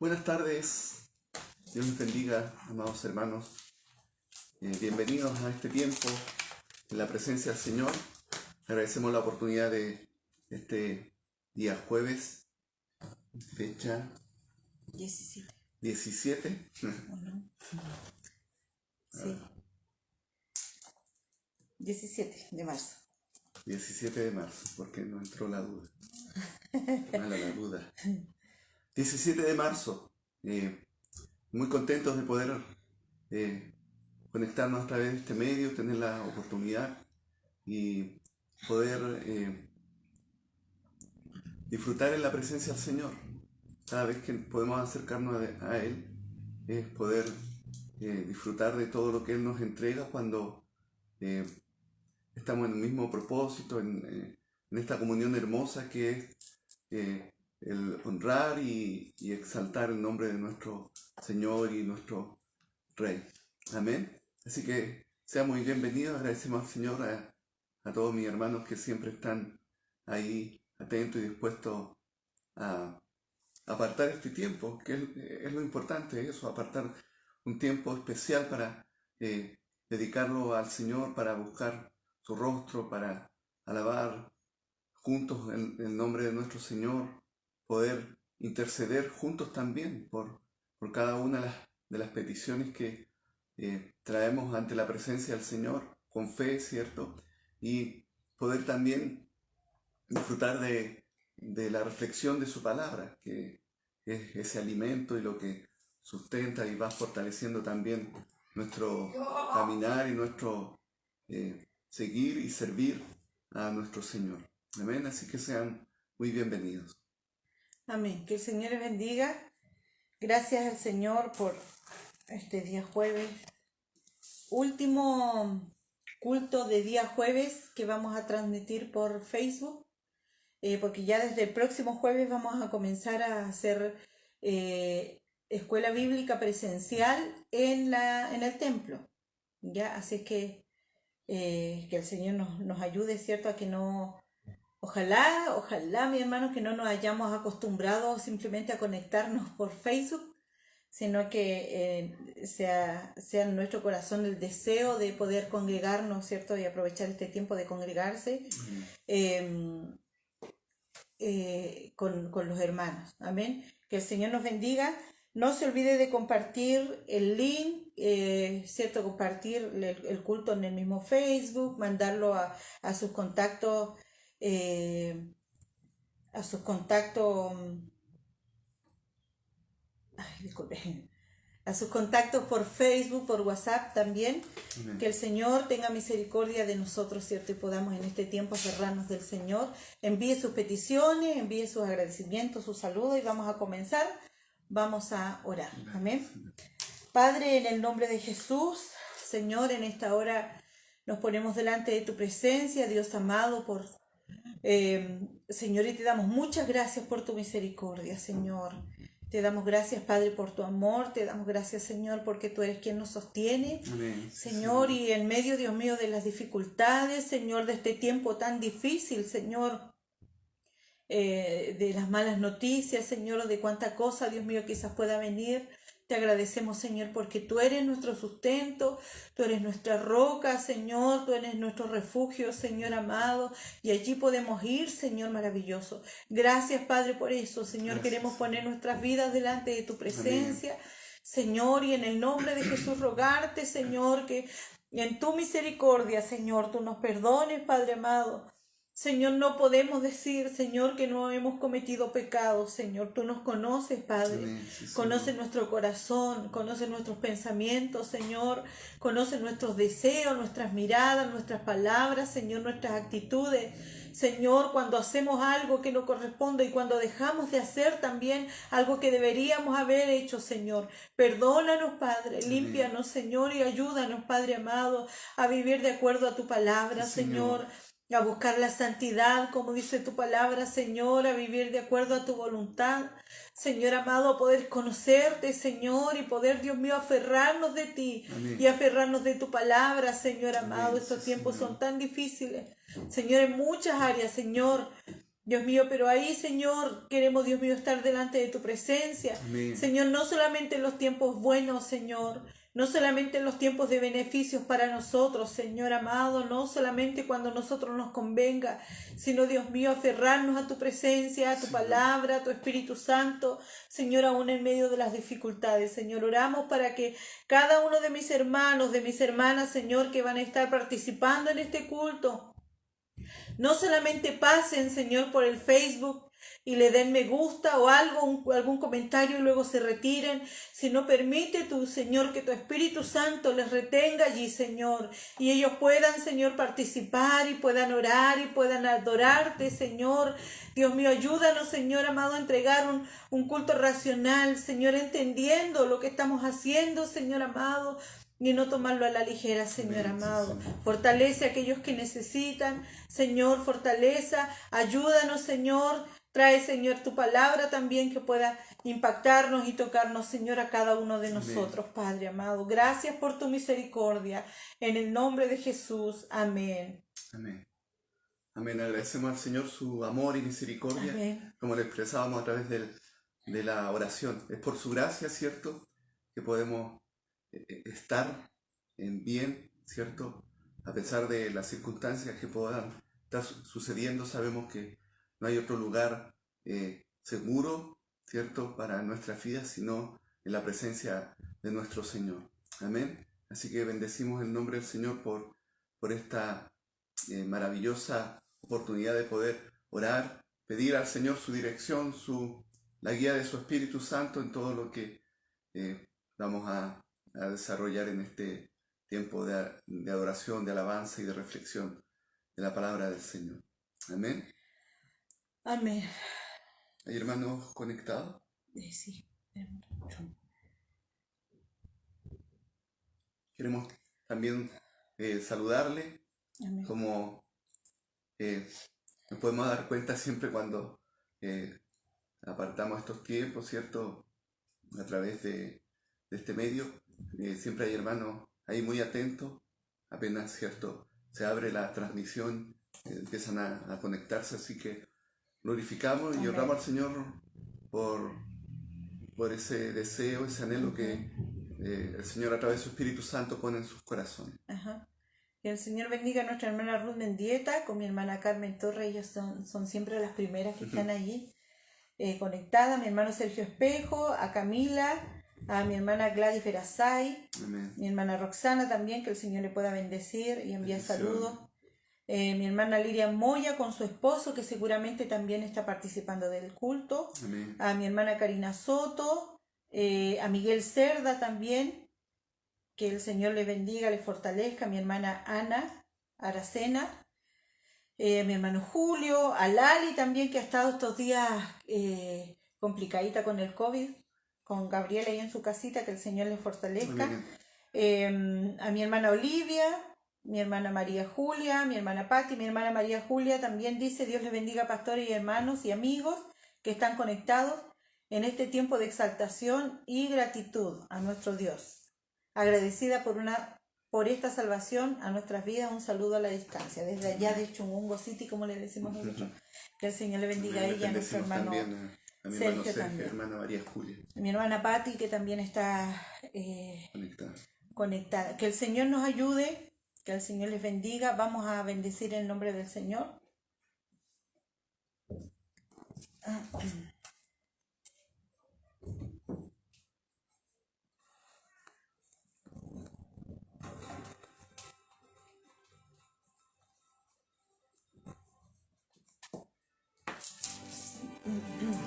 Buenas tardes, Dios les bendiga, amados hermanos. Bienvenidos a este tiempo en la presencia del Señor. Agradecemos la oportunidad de este día jueves, fecha 17. ¿O no? Sí. 17 de marzo. 17 de marzo, porque no entró la duda. Mala la duda. 17 de marzo. Muy contentos de poder conectarnos a través de este medio, tener la oportunidad y poder disfrutar en la presencia del Señor. Cada vez que podemos acercarnos a Él es poder disfrutar de todo lo que Él nos entrega cuando estamos en el mismo propósito, en esta comunión hermosa que es el honrar y exaltar el nombre de nuestro Señor y nuestro Rey. Amén. Así que sean muy bienvenidos. Agradecemos al Señor, a todos mis hermanos que siempre están ahí atentos y dispuestos a apartar este tiempo, que es lo importante, eso, apartar un tiempo especial para dedicarlo al Señor, para buscar su rostro, para alabar juntos el nombre de nuestro Señor, poder interceder juntos también por cada una de las peticiones que traemos ante la presencia del Señor con fe, ¿cierto? Y poder también disfrutar de la reflexión de su palabra, que es ese alimento y lo que sustenta y va fortaleciendo también nuestro caminar y nuestro seguir y servir a nuestro Señor. Amén. Así que sean muy bienvenidos. Amén. Que el Señor les bendiga. Gracias al Señor por este día jueves. Último culto de día jueves que vamos a transmitir por Facebook. Porque ya desde el próximo jueves vamos a comenzar a hacer escuela bíblica presencial en el templo. ¿Ya? Así es que el Señor nos ayude, ¿cierto? A que no... Ojalá, mi hermano, que no nos hayamos acostumbrado simplemente a conectarnos por Facebook, sino que sea en nuestro corazón el deseo de poder congregarnos, ¿cierto? Y aprovechar este tiempo de congregarse con los hermanos. Amén. Que el Señor nos bendiga. No se olvide de compartir el link, ¿cierto? Compartir el culto en el mismo Facebook, mandarlo a sus contactos. A sus contactos, a sus contactos por Facebook, por WhatsApp también. Amén. Que el Señor tenga misericordia de nosotros, ¿cierto? Y podamos en este tiempo aferrarnos del Señor. Envíe sus peticiones, envíe sus agradecimientos, sus saludos y vamos a comenzar. Vamos a orar. Amén. Padre, en el nombre de Jesús, Señor, en esta hora nos ponemos delante de tu presencia, Dios amado, Señor, y te damos muchas gracias por tu misericordia, Señor. Te damos gracias, Padre, por tu amor. Te damos gracias, Señor, porque tú eres quien nos sostiene. Amén. Señor, y en medio, Dios mío, de las dificultades, Señor, de este tiempo tan difícil, Señor, de las malas noticias, Señor, de cuánta cosa, Dios mío, quizás pueda venir. Te agradecemos, Señor, porque tú eres nuestro sustento, tú eres nuestra roca, Señor, tú eres nuestro refugio, Señor amado, y allí podemos ir, Señor maravilloso. Gracias, Padre, por eso, Señor. Gracias, queremos poner Señor. nuestras vidas delante de tu presencia, Señor, y en el nombre de Jesús rogarte, Señor, que en tu misericordia, Señor, tú nos perdones, Padre amado. Señor, no podemos decir, Señor, que no hemos cometido pecados, Señor. Tú nos conoces, Padre. Amén. Sí, Señor. Conoces nuestro corazón, conoces nuestros pensamientos, Señor. Conoces nuestros deseos, nuestras miradas, nuestras palabras, Señor, nuestras actitudes. Señor, cuando hacemos algo que no corresponde y cuando dejamos de hacer también algo que deberíamos haber hecho, Señor. Perdónanos, Padre. Amén. Límpianos, Señor, y ayúdanos, Padre amado, a vivir de acuerdo a tu palabra, Sí, Señor. a buscar la santidad, como dice tu palabra, Señor, a vivir de acuerdo a tu voluntad. Señor amado, a poder conocerte, Señor, y poder, Dios mío, aferrarnos de ti. Amén. Y aferrarnos de tu palabra, Señor amado. Amén. Estos Sí, tiempos Señor. son tan difíciles, Señor, en muchas áreas, Señor. Dios mío, pero ahí, Señor, queremos, Dios mío, estar delante de tu presencia. Amén. Señor, no solamente en los tiempos buenos, Señor, no solamente en los tiempos de beneficios para nosotros, Señor amado, no solamente cuando a nosotros nos convenga, sino, Dios mío, aferrarnos a tu presencia, a tu palabra, a tu Espíritu Santo, Señor, aún en medio de las dificultades. Señor, oramos para que cada uno de mis hermanos, de mis hermanas, Señor, que van a estar participando en este culto, no solamente pasen, Señor, por el Facebook y le den me gusta o algún comentario y luego se retiren, sino permite tú, Señor, que tu Espíritu Santo les retenga allí, Señor, y ellos puedan, Señor, participar y puedan orar y puedan adorarte, Señor. Dios mío, ayúdanos, Señor amado, a entregar un culto racional, Señor, entendiendo lo que estamos haciendo, Señor amado, y no tomarlo a la ligera, Señor amado. Fortalece a aquellos que necesitan, Señor, fortaleza, ayúdanos, Señor. Trae, Señor, tu palabra también que pueda impactarnos y tocarnos, Señor, a cada uno de nosotros, Padre amado. Gracias por tu misericordia. En el nombre de Jesús. Amén. Amén. Amén. Agradecemos al Señor su amor y misericordia, Amén. como lo expresábamos a través de la oración. Es por su gracia, ¿cierto?, que podemos estar en bien, ¿cierto? A pesar de las circunstancias que puedan estar sucediendo, sabemos que no hay otro lugar seguro, ¿cierto?, para nuestras vidas, sino en la presencia de nuestro Señor. Amén. Así que bendecimos el nombre del Señor por esta maravillosa oportunidad de poder orar, pedir al Señor su dirección, la guía de su Espíritu Santo en todo lo que vamos a desarrollar en este tiempo de adoración, de alabanza y de reflexión de la palabra del Señor. Amén. Amén. ¿Hay hermanos conectados? Sí. Queremos también saludarle. Amén. Como nos podemos dar cuenta siempre cuando apartamos estos tiempos, ¿cierto?, a través de este medio. Siempre hay hermanos ahí muy atentos, apenas, ¿cierto?, se abre la transmisión, empiezan a conectarse, así que glorificamos y honramos al Señor por ese deseo, ese anhelo que el Señor a través de su Espíritu Santo pone en sus corazones. Ajá. Que el Señor bendiga a nuestra hermana Ruth Mendieta, con mi hermana Carmen Torres, ellas son siempre las primeras que están allí conectadas, mi hermano Sergio Espejo, a Camila, a mi hermana Gladys Verazay, mi hermana Roxana también, que el Señor le pueda bendecir y enviar saludos. Mi hermana Liria Moya con su esposo, que seguramente también está participando del culto. Amén. A mi hermana Karina Soto, a Miguel Cerda también, que el Señor le bendiga, le fortalezca. A mi hermana Ana Aracena, a mi hermano Julio, a Lali también, que ha estado estos días complicadita con el COVID, con Gabriela ahí en su casita, que el Señor le fortalezca. A mi hermana Olivia, mi hermana María Julia, mi hermana Patti, mi hermana María Julia también dice: Dios les bendiga, pastores y hermanos y amigos que están conectados en este tiempo de exaltación y gratitud a nuestro Dios. Agradecida por esta salvación a nuestras vidas, un saludo a la distancia, desde allá de Chungungo City, como le decimos nosotros. Que el Señor le bendiga a ella, a nuestro hermano a mi Sergio hermano también. hermana María Julia. Mi hermana Patti, que también está conectada. Que el Señor nos ayude, que el Señor les bendiga. Vamos a bendecir el nombre del Señor.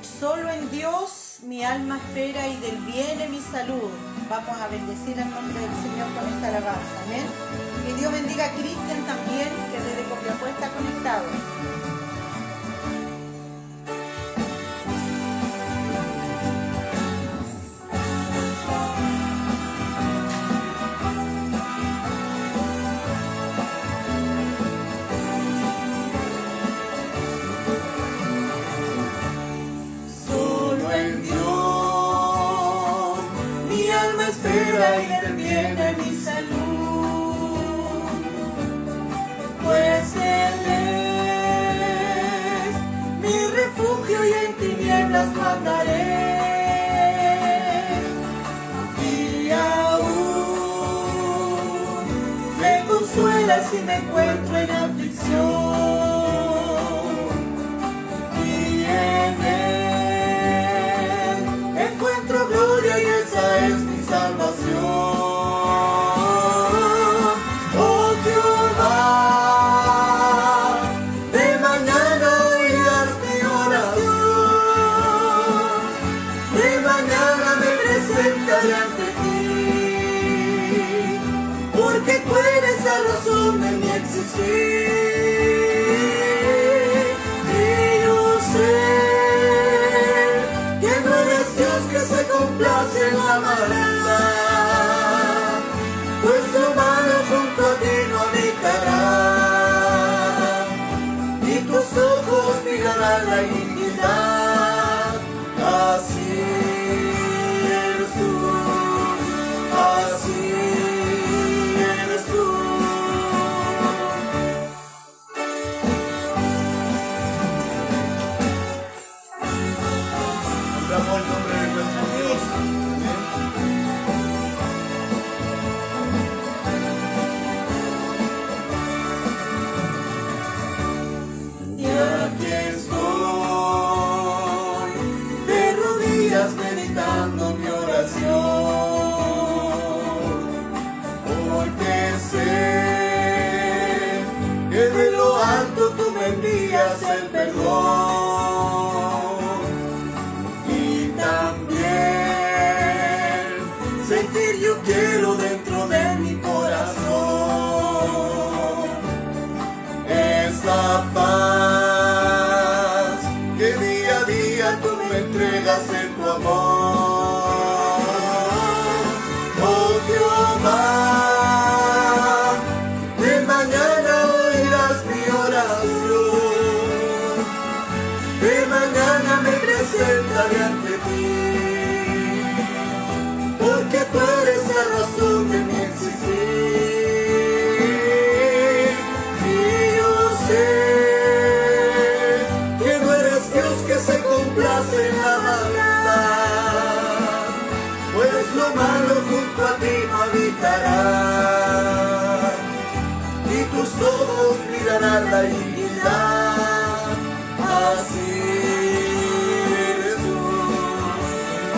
Solo en Dios mi alma espera y del bien en mi salud. Vamos a bendecir el nombre del Señor con esta alabanza. Amén. Que Dios bendiga a Cristian también, que desde Copiapó está conectado. Y del bien de mi salud, pues Él es mi las mandaré. Y aún me consuela si me encuentro en aflicción. Y en Él encuentro gloria y esa es mi salvación. Oh Jehová, de mañana oirás mi oración. De mañana me presentaré ante ti, porque tú eres la razón de mi existir. Y yo sé que no eres Dios que se complace en la maldad, pues tu mano junto a ti no habitará, y tus ojos mirarán la iniquidad. Así eres tú, así eres tú. Honramos el nombre de nuestro Dios. Y aquí estoy, de rodillas meditando mi oración, porque sé que de lo alto tú me envías el perdón, y también sentir yo quiero dentro de mi corazón esa paz que día a día tú me entregas en tu amor. Oh Jehová, de mañana oirás mi oración. De mañana me presentaré ante ti, porque tú eres la razón de mi existir. Y yo sé que no eres Dios que se complace en la maldad, pues lo malo junto a ti no habitará, y tus ojos mirarán la iniquidad. Así eres tú,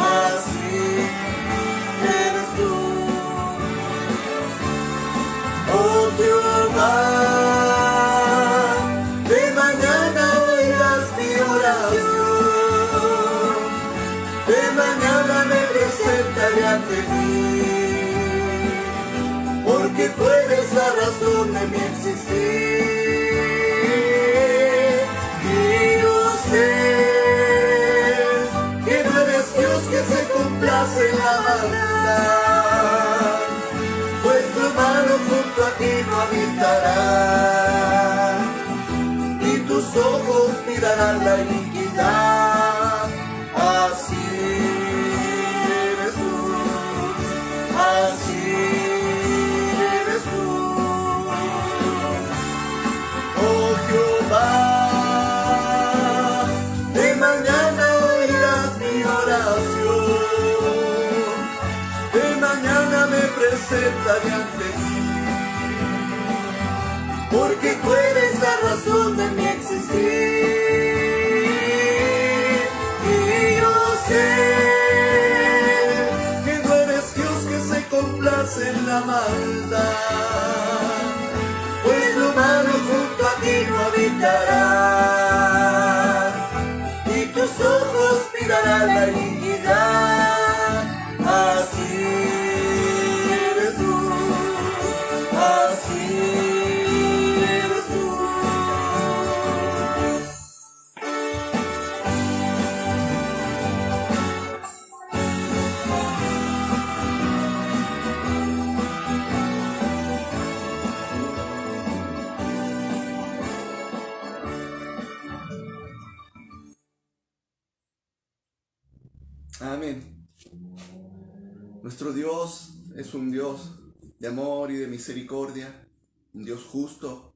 así eres tú. Oh Jehová, de mañana oirás mi oración. De mañana me presentaré ante ti, porque tú eres la razón de mi existir. Y yo sé que no eres Dios que se complace en la maldad, pues tu mano junto a ti no habitará, y tus ojos mirarán la iniquidad. Así eres tú, así eres tú. Oh Jehová, de mañana oirás mi oración. De mañana me presentaré ante ti, porque tú eres la razón de mi existir. Y yo sé que no eres Dios que se complace en la maldad, pues lo malo junto a ti no habitará, y tus ojos mirarán la iniquidad. Así eres tú, así eres tú. Amén. Nuestro Dios es un Dios de amor y de misericordia, un Dios justo,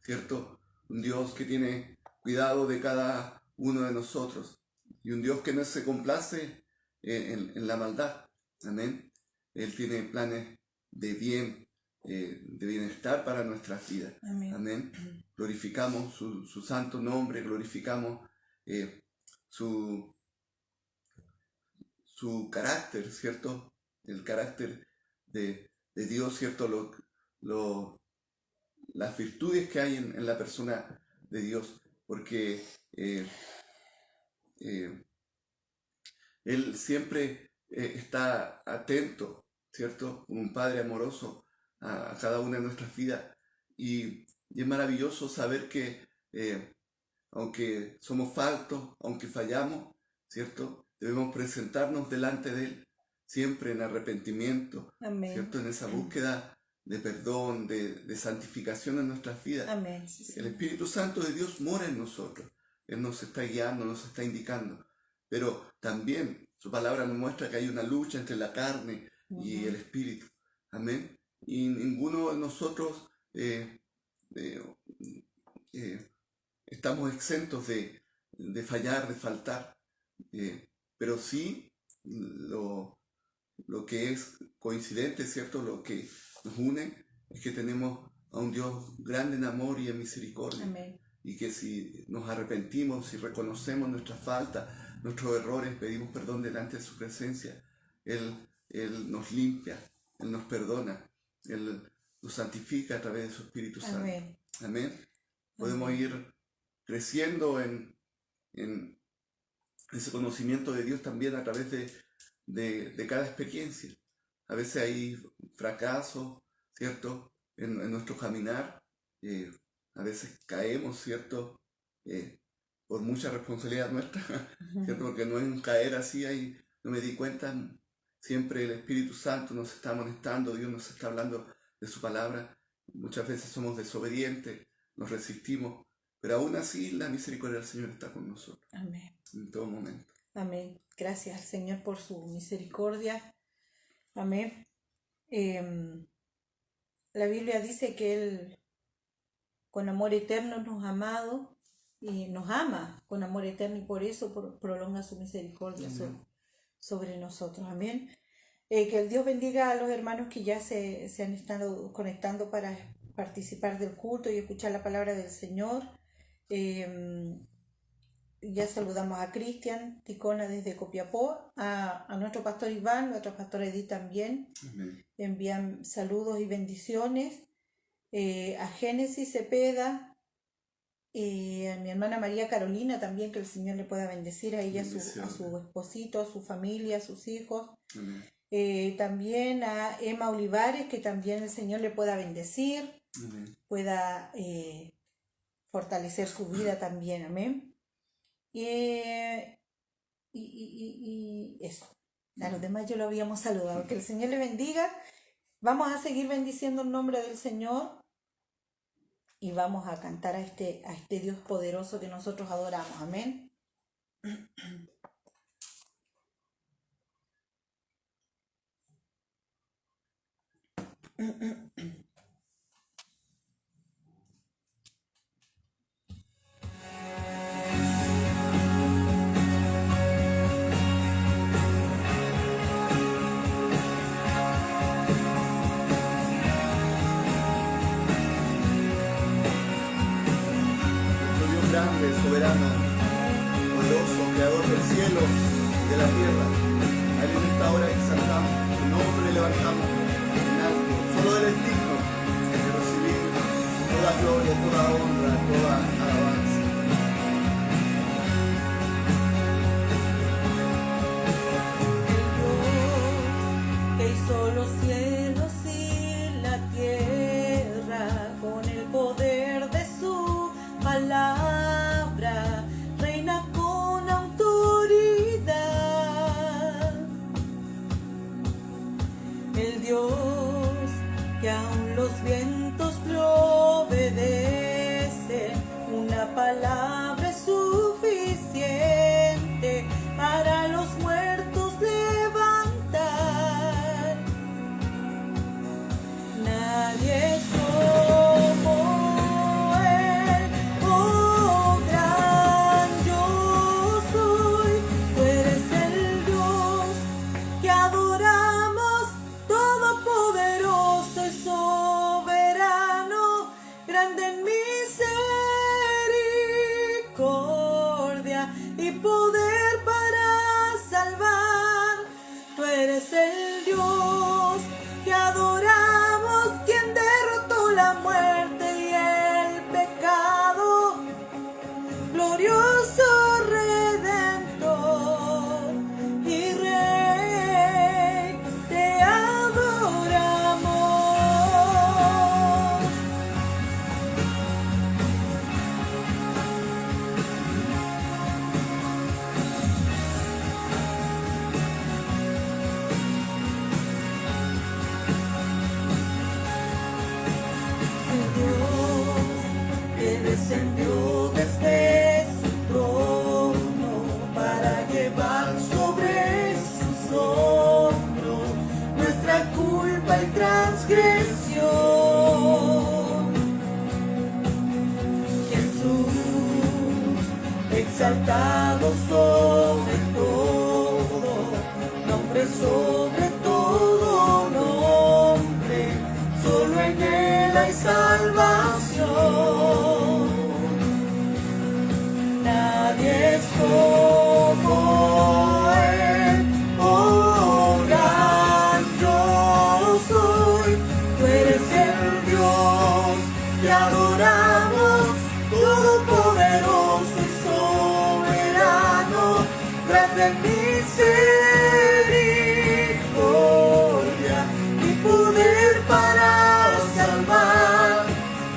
¿cierto? Un Dios que tiene cuidado de cada uno de nosotros. y un Dios que no se complace en la maldad. Amén. Él tiene planes de bien, de bienestar para nuestras vidas. Amén. Amén. Glorificamos su santo nombre, glorificamos su carácter, ¿cierto? El carácter de Dios, ¿cierto? Las virtudes que hay en la persona de Dios, porque Él siempre está atento, ¿cierto? Como un Padre amoroso a cada una de nuestras vidas. Y es maravilloso saber que aunque somos faltos, aunque fallamos, ¿cierto? Debemos presentarnos delante de Él siempre en arrepentimiento, Amén. ¿cierto? En esa búsqueda de perdón, de santificación en nuestras vidas. Amén. Sí, sí. El Espíritu Santo de Dios mora en nosotros. Él nos está guiando, nos está indicando. Pero también su palabra nos muestra que hay una lucha entre la carne y el Espíritu. Amén. Y ninguno de nosotros estamos exentos de fallar, de faltar. Pero sí lo que es coincidente, ¿cierto? Lo que nos une es que tenemos a un Dios grande en amor y en misericordia. Amén. Y que si nos arrepentimos, si reconocemos nuestras faltas, nuestros errores, pedimos perdón delante de su presencia, Él nos limpia, Él nos perdona, Él nos santifica a través de su Espíritu Santo. Amén. Amén. Podemos ir creciendo en ese conocimiento de Dios también a través de cada experiencia. A veces hay fracasos, ¿cierto? En nuestro caminar. A veces caemos, ¿cierto? Por mucha responsabilidad nuestra, ¿cierto? Porque no es un caer así, ahí no me di cuenta. Siempre el Espíritu Santo nos está amonestando, Dios nos está hablando de su palabra. Muchas veces somos desobedientes, nos resistimos, pero aún así la misericordia del Señor está con nosotros. Amén. En todo momento. Amén. Gracias al Señor por su misericordia. Amén. La Biblia dice que Él con amor eterno nos ha amado y nos ama con amor eterno, y por eso prolonga su misericordia sobre nosotros. Amén. Que el Dios bendiga a los hermanos que ya se han estado conectando para participar del culto y escuchar la palabra del Señor. Ya saludamos a Cristian Ticona desde Copiapó, a nuestro pastor Iván, nuestra pastora Edith también. Amén. Envían saludos y bendiciones. A Génesis Cepeda, a mi hermana María Carolina también, que el Señor le pueda bendecir a ella, a su esposito, a su familia, a sus hijos. También a Emma Olivares, que también el Señor le pueda bendecir, pueda fortalecer su vida también. Amén. Y eso. A los demás yo lo habíamos saludado. Que el Señor le bendiga. Vamos a seguir bendiciendo el nombre del Señor y vamos a cantar a este Dios poderoso que nosotros adoramos. Amén. Grande, soberano, poderoso, creador del cielo y de la tierra. A Él en esta hora exaltamos, su nombre levantamos en alto. Solo Él es digno de recibir toda gloria, toda honra, toda alabanza. El Dios que hizo los cielos y la tierra con el poder de su palabra, reina con autoridad. El Dios que aun los vientos le obedecen, una y poder para salvar. Tú eres el Dios que adoramos, quien derrotó la muerte y el pecado. Glorioso Redentor y Rey, te adoramos. Dios que descendió desde su trono para llevar sobre sus hombros nuestra culpa y transgresión. Jesús, exaltado sobre todo, nombre sobre todo nombre, solo en Él hay salvación. Nadie es como Él, oh gran yo soy. Tú eres el Dios que adoramos, todopoderoso y soberano, grande en misericordia y poder para salvar.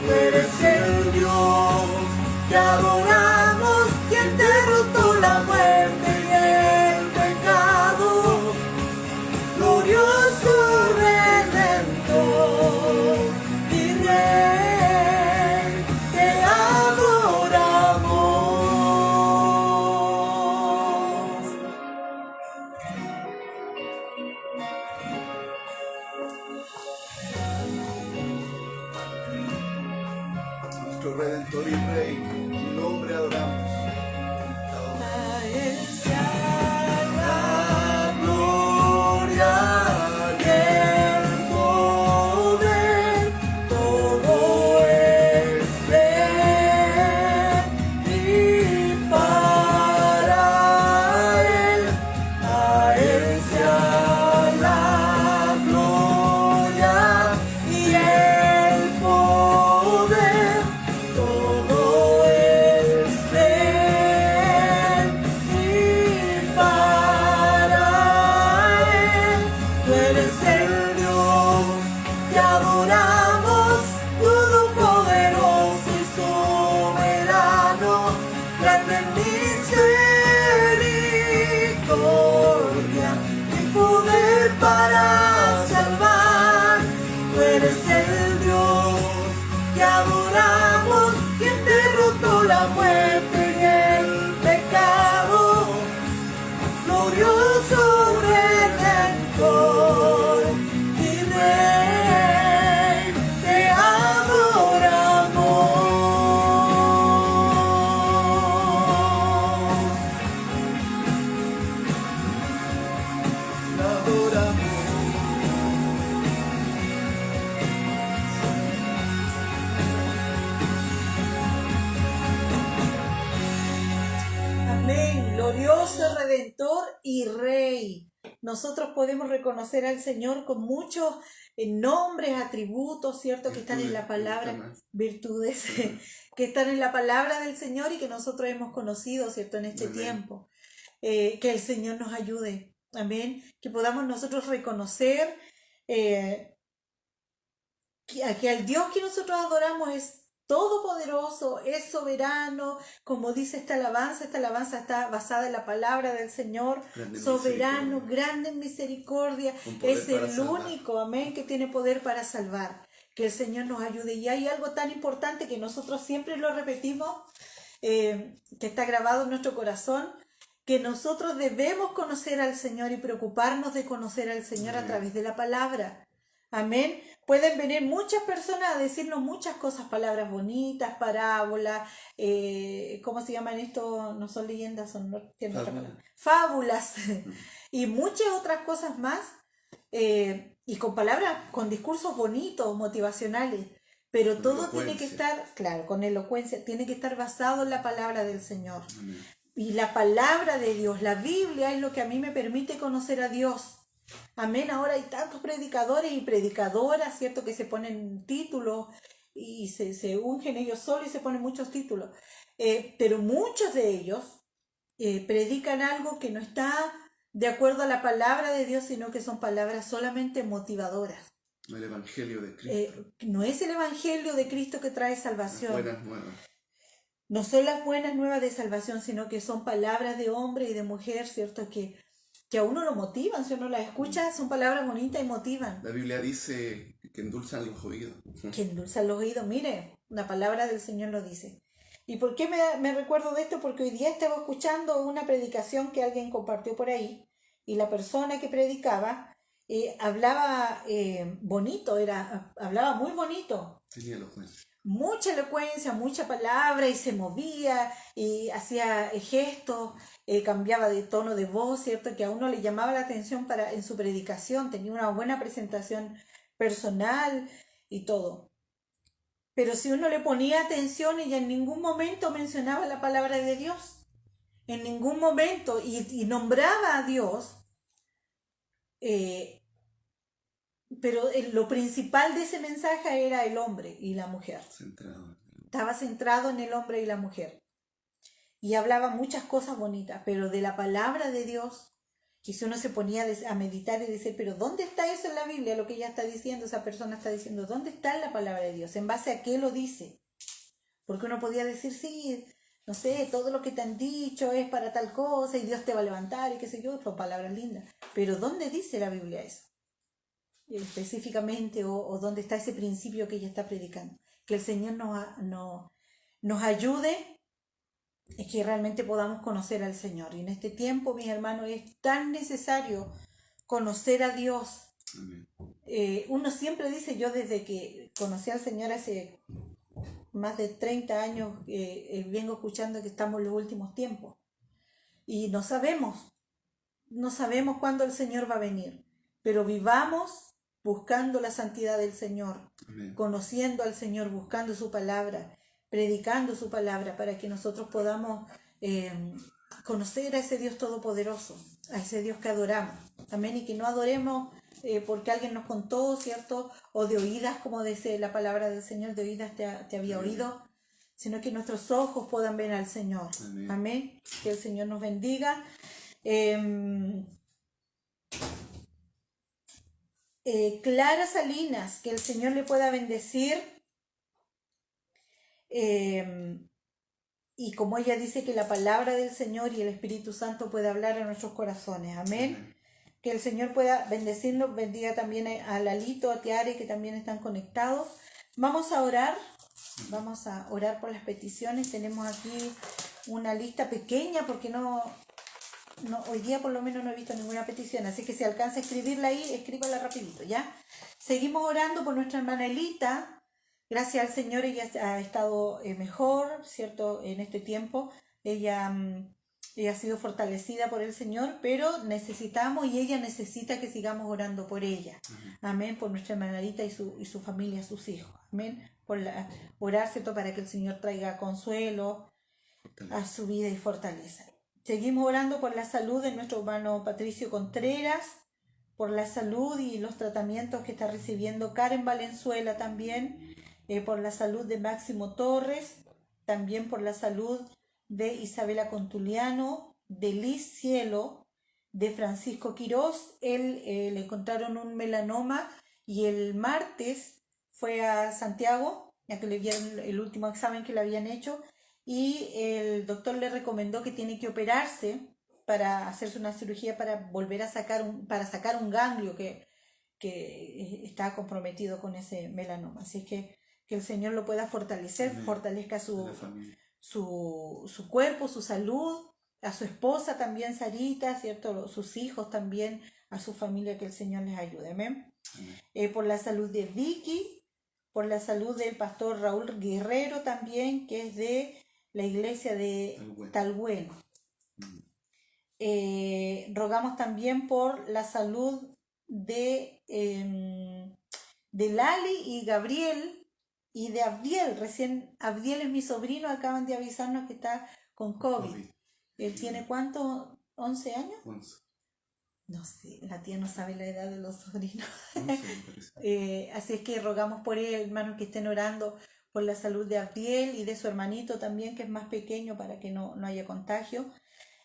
Tú eres el Dios que adoramos, quien derrotó la muerte y el pecado. Glorioso Redentor y Rey, te adoramos. Nuestro Redentor y Rey, tu nombre adoramos. A Él sea la gloria y el poder, todo es de Él y para Él. A Él sea la gloria y el poder, todo es de Él y para Él. Tú eres el Dios que adoramos, todopoderoso y soberano, grande en misericordia y poder para salvar. Tú eres el Dios que adoramos, quien derrotó la muerte y el pecado. Glorioso Redentor y Rey, te adoramos. Te adoramos. Amén. Glorioso Redentor y Rey. Nosotros podemos reconocer al Señor con muchos nombres, atributos, ¿cierto? Que están en la palabra, virtudes, que están en la palabra del Señor y que nosotros hemos conocido, ¿cierto? En este Amén. tiempo. Que el Señor nos ayude. Amén. Que podamos nosotros reconocer que al Dios que nosotros adoramos es todopoderoso, es soberano, como dice esta alabanza está basada en la palabra del Señor, Grande en soberano, misericordia. grande en misericordia, Con poder es para el salvar. único, amén, que tiene poder para salvar. Que el Señor nos ayude. Y hay algo tan importante que nosotros siempre lo repetimos, que está grabado en nuestro corazón, que nosotros debemos conocer al Señor y preocuparnos de conocer al Señor a Amén. través de la palabra. Amén. Pueden venir muchas personas a decirnos muchas cosas, palabras bonitas, parábolas, ¿cómo se llaman esto? No son leyendas, son ¿qué es otra palabra? Fábulas y muchas otras cosas más, y con palabras, con discursos bonitos, motivacionales, pero Con todo tiene que elocuencia. estar, claro, con elocuencia, tiene que estar basado en la palabra del Señor. Amén. Y la palabra de Dios, la Biblia, es lo que a mí me permite conocer a Dios. Amén. Ahora hay tantos predicadores y predicadoras, ¿cierto? Que se ponen títulos y se ungen ellos solos y se ponen muchos títulos. Pero muchos de ellos predican algo que no está de acuerdo a la palabra de Dios, sino que son palabras solamente motivadoras. El Evangelio de Cristo. No es el Evangelio de Cristo que trae Las salvación. buenas nuevas. No son las buenas nuevas de salvación, sino que son palabras de hombre y de mujer, ¿cierto? Que a uno lo motivan, si uno las escucha, son palabras bonitas y motivan. La Biblia dice que endulzan los oídos. Que endulzan los oídos, mire, la palabra del Señor lo dice. ¿Y por qué me recuerdo de esto? Porque hoy día estaba escuchando una predicación que alguien compartió por ahí, y la persona que predicaba hablaba bonito, hablaba muy bonito. Tenía elocuencia. Mucha elocuencia, mucha palabra, y se movía y hacía gestos, cambiaba de tono de voz, ¿cierto? Que a uno le llamaba la atención en su predicación, tenía una buena presentación personal y todo. Pero si uno le ponía atención, ella en ningún momento mencionaba la palabra de Dios, en ningún momento, y nombraba a Dios, pero lo principal de ese mensaje era el hombre y la mujer. Estaba centrado en el hombre y la mujer. Y hablaba muchas cosas bonitas, pero de la palabra de Dios, que si uno se ponía a meditar y decir, pero ¿dónde está eso en la Biblia? Lo que ella está diciendo, esa persona está diciendo, ¿dónde está la palabra de Dios? ¿En base a qué lo dice? Porque uno podía decir, sí, no sé, todo lo que te han dicho es para tal cosa y Dios te va a levantar y qué sé yo, son palabras lindas. Pero ¿dónde dice la Biblia eso? Específicamente, o dónde está ese principio que ella está predicando. Que el Señor nos ayude, es que realmente podamos conocer al Señor. Y en este tiempo, mis hermanos, es tan necesario conocer a Dios. Uno siempre dice, yo desde que conocí al Señor hace más de 30 años, vengo escuchando que estamos en los últimos tiempos. Y no sabemos cuándo el Señor va a venir, pero vivamos buscando la santidad del Señor, Amén. Conociendo al Señor, buscando su palabra, predicando su palabra, para que nosotros podamos conocer a ese Dios todopoderoso, a ese Dios que adoramos. Amén. Y que no adoremos porque alguien nos contó, ¿cierto? O de oídas, como dice la palabra del Señor, de oídas te había oído, sino que nuestros ojos puedan ver al Señor. Amén. Amén. Que el Señor nos bendiga. Clara Salinas, que el Señor le pueda bendecir. Y como ella dice, que la palabra del Señor y el Espíritu Santo pueda hablar a nuestros corazones. Amén. Amén. Que el Señor pueda bendecirnos, bendiga también a Lalito, a Tiare, que también están conectados. Vamos a orar por las peticiones. Tenemos aquí una lista pequeña porque hoy día por lo menos no he visto ninguna petición, así que si alcanza a escribirla ahí, escríbala rapidito, ¿ya? Seguimos orando por nuestra hermana Elita. Gracias al Señor, ella ha estado mejor, ¿cierto? En este tiempo, ella ha sido fortalecida por el Señor, pero necesitamos y ella necesita que sigamos orando por ella. Amén, por nuestra hermana Elita y su familia, sus hijos. Amén, orar, ¿cierto? Para que el Señor traiga consuelo a su vida y fortaleza. Seguimos orando por la salud de nuestro hermano Patricio Contreras, por la salud y los tratamientos que está recibiendo Karen Valenzuela también, por la salud de Máximo Torres, también por la salud de Isabela Contuliano, de Liz Cielo, de Francisco Quirós. Él le encontraron un melanoma y el martes fue a Santiago, ya que le dieron el último examen que le habían hecho, y el doctor le recomendó que tiene que operarse para hacerse una cirugía para volver a sacar un ganglio que está comprometido con ese melanoma. Así que el Señor lo pueda fortalecer. Amén. Fortalezca su cuerpo, su salud, a su esposa también, Sarita, ¿cierto? Sus hijos también, a su familia, que el Señor les ayude. Amén. Por la salud de Vicky, por la salud del pastor Raúl Guerrero también, que es de la iglesia de Talbueno. Rogamos también por la salud de Lali y Gabriel y de Abdiel. Recién Abdiel es mi sobrino, acaban de avisarnos que está con COVID. ¿Él tiene cuánto? ¿11 años? 11. No sé, la tía no sabe la edad de los sobrinos. 11 me parece. Así es que rogamos por él, hermanos, que estén orando por la salud de Abdiel y de su hermanito también, que es más pequeño, para que no haya contagio.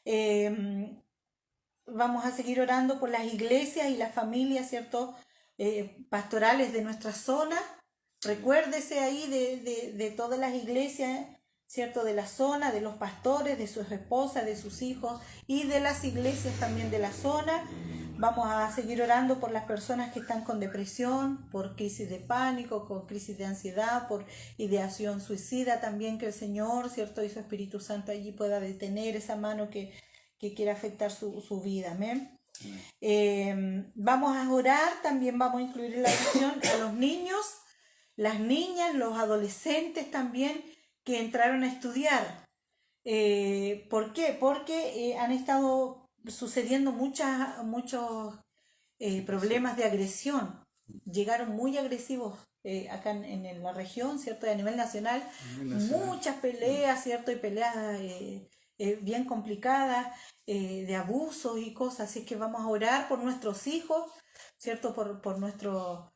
Eh, Vamos a seguir orando por las iglesias y las familias, ¿cierto? Pastorales de nuestra zona. Recuérdese ahí de todas las iglesias, ¿cierto? De la zona, de los pastores, de sus esposas, de sus hijos y de las iglesias también de la zona. Vamos a seguir orando por las personas que están con depresión, por crisis de pánico, con crisis de ansiedad, por ideación suicida también, que el Señor, ¿cierto? Y su Espíritu Santo allí pueda detener esa mano que quiere afectar su vida. Amén. Vamos a orar, también vamos a incluir en la oración a los niños, las niñas, los adolescentes también que entraron a estudiar. ¿Por qué? Porque han estado sucediendo muchos problemas de agresión. Llegaron muy agresivos acá en la región, ¿cierto? Y a nivel nacional, muchas peleas, ¿cierto? Y peleas bien complicadas, de abusos y cosas. Así que vamos a orar por nuestros hijos, ¿cierto? Por nuestros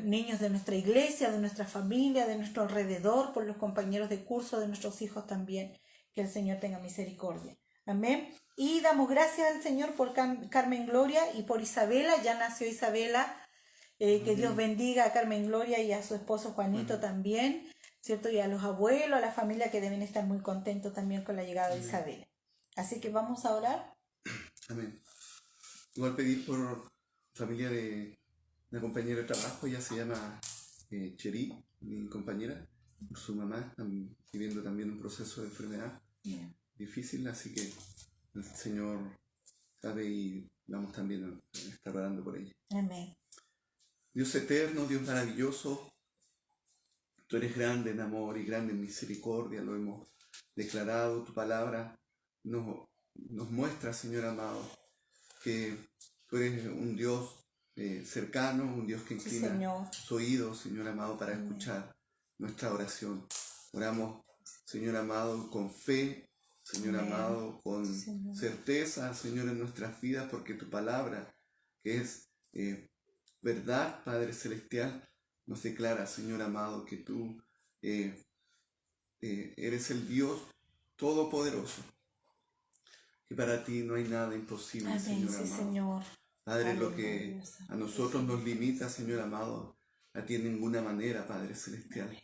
niños de nuestra iglesia, de nuestra familia, de nuestro alrededor, por los compañeros de curso de nuestros hijos también. Que el Señor tenga misericordia. Amén. Y damos gracias al Señor por Carmen Gloria y por Isabela. Ya nació Isabela. Que Dios bendiga a Carmen Gloria y a su esposo Juanito también, ¿cierto? Y a los abuelos, a la familia, que deben estar muy contentos también con la llegada de Isabela. Así que vamos a orar. Amén. Igual pedir por familia de una compañera de trabajo, ella se llama Cheri, mi compañera, por su mamá, están viviendo también un proceso de enfermedad difícil, así que el Señor sabe y vamos también a estar orando por ella. Amén. Dios eterno, Dios maravilloso, tú eres grande en amor y grande en misericordia, lo hemos declarado, tu palabra nos muestra, Señor amado, que tú eres un Dios cercano, un Dios que inclina su oído, Señor amado, para escuchar nuestra oración. Oramos, Señor amado, con fe, Señor amado, con certeza, Señor, en nuestras vidas, porque tu palabra, que es verdad, Padre Celestial, nos declara, Señor amado, que tú eres el Dios Todopoderoso, que para ti no hay nada imposible. Amén, Señor amado. Señor. Padre, aleluya. Lo que a nosotros nos limita, Señor amado, a ti en ninguna manera, Padre Celestial.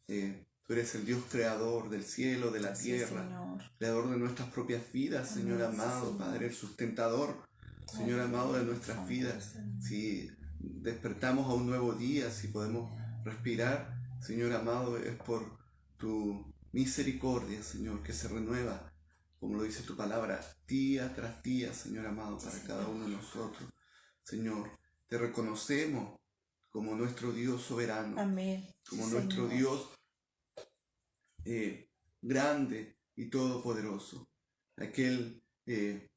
Tú eres el Dios creador del cielo, de la tierra, Señor. Creador de nuestras propias vidas, amén, Señor amado, Señor. Padre, el sustentador, Señor amado, de nuestras vidas. Si despertamos a un nuevo día, si podemos respirar, Señor amado, es por tu misericordia, Señor, que se renueva, como lo dice tu palabra, día tras día, Señor amado, para cada uno de nosotros. Señor, te reconocemos como nuestro Dios soberano, amén, como nuestro Dios grande y todopoderoso, aquel que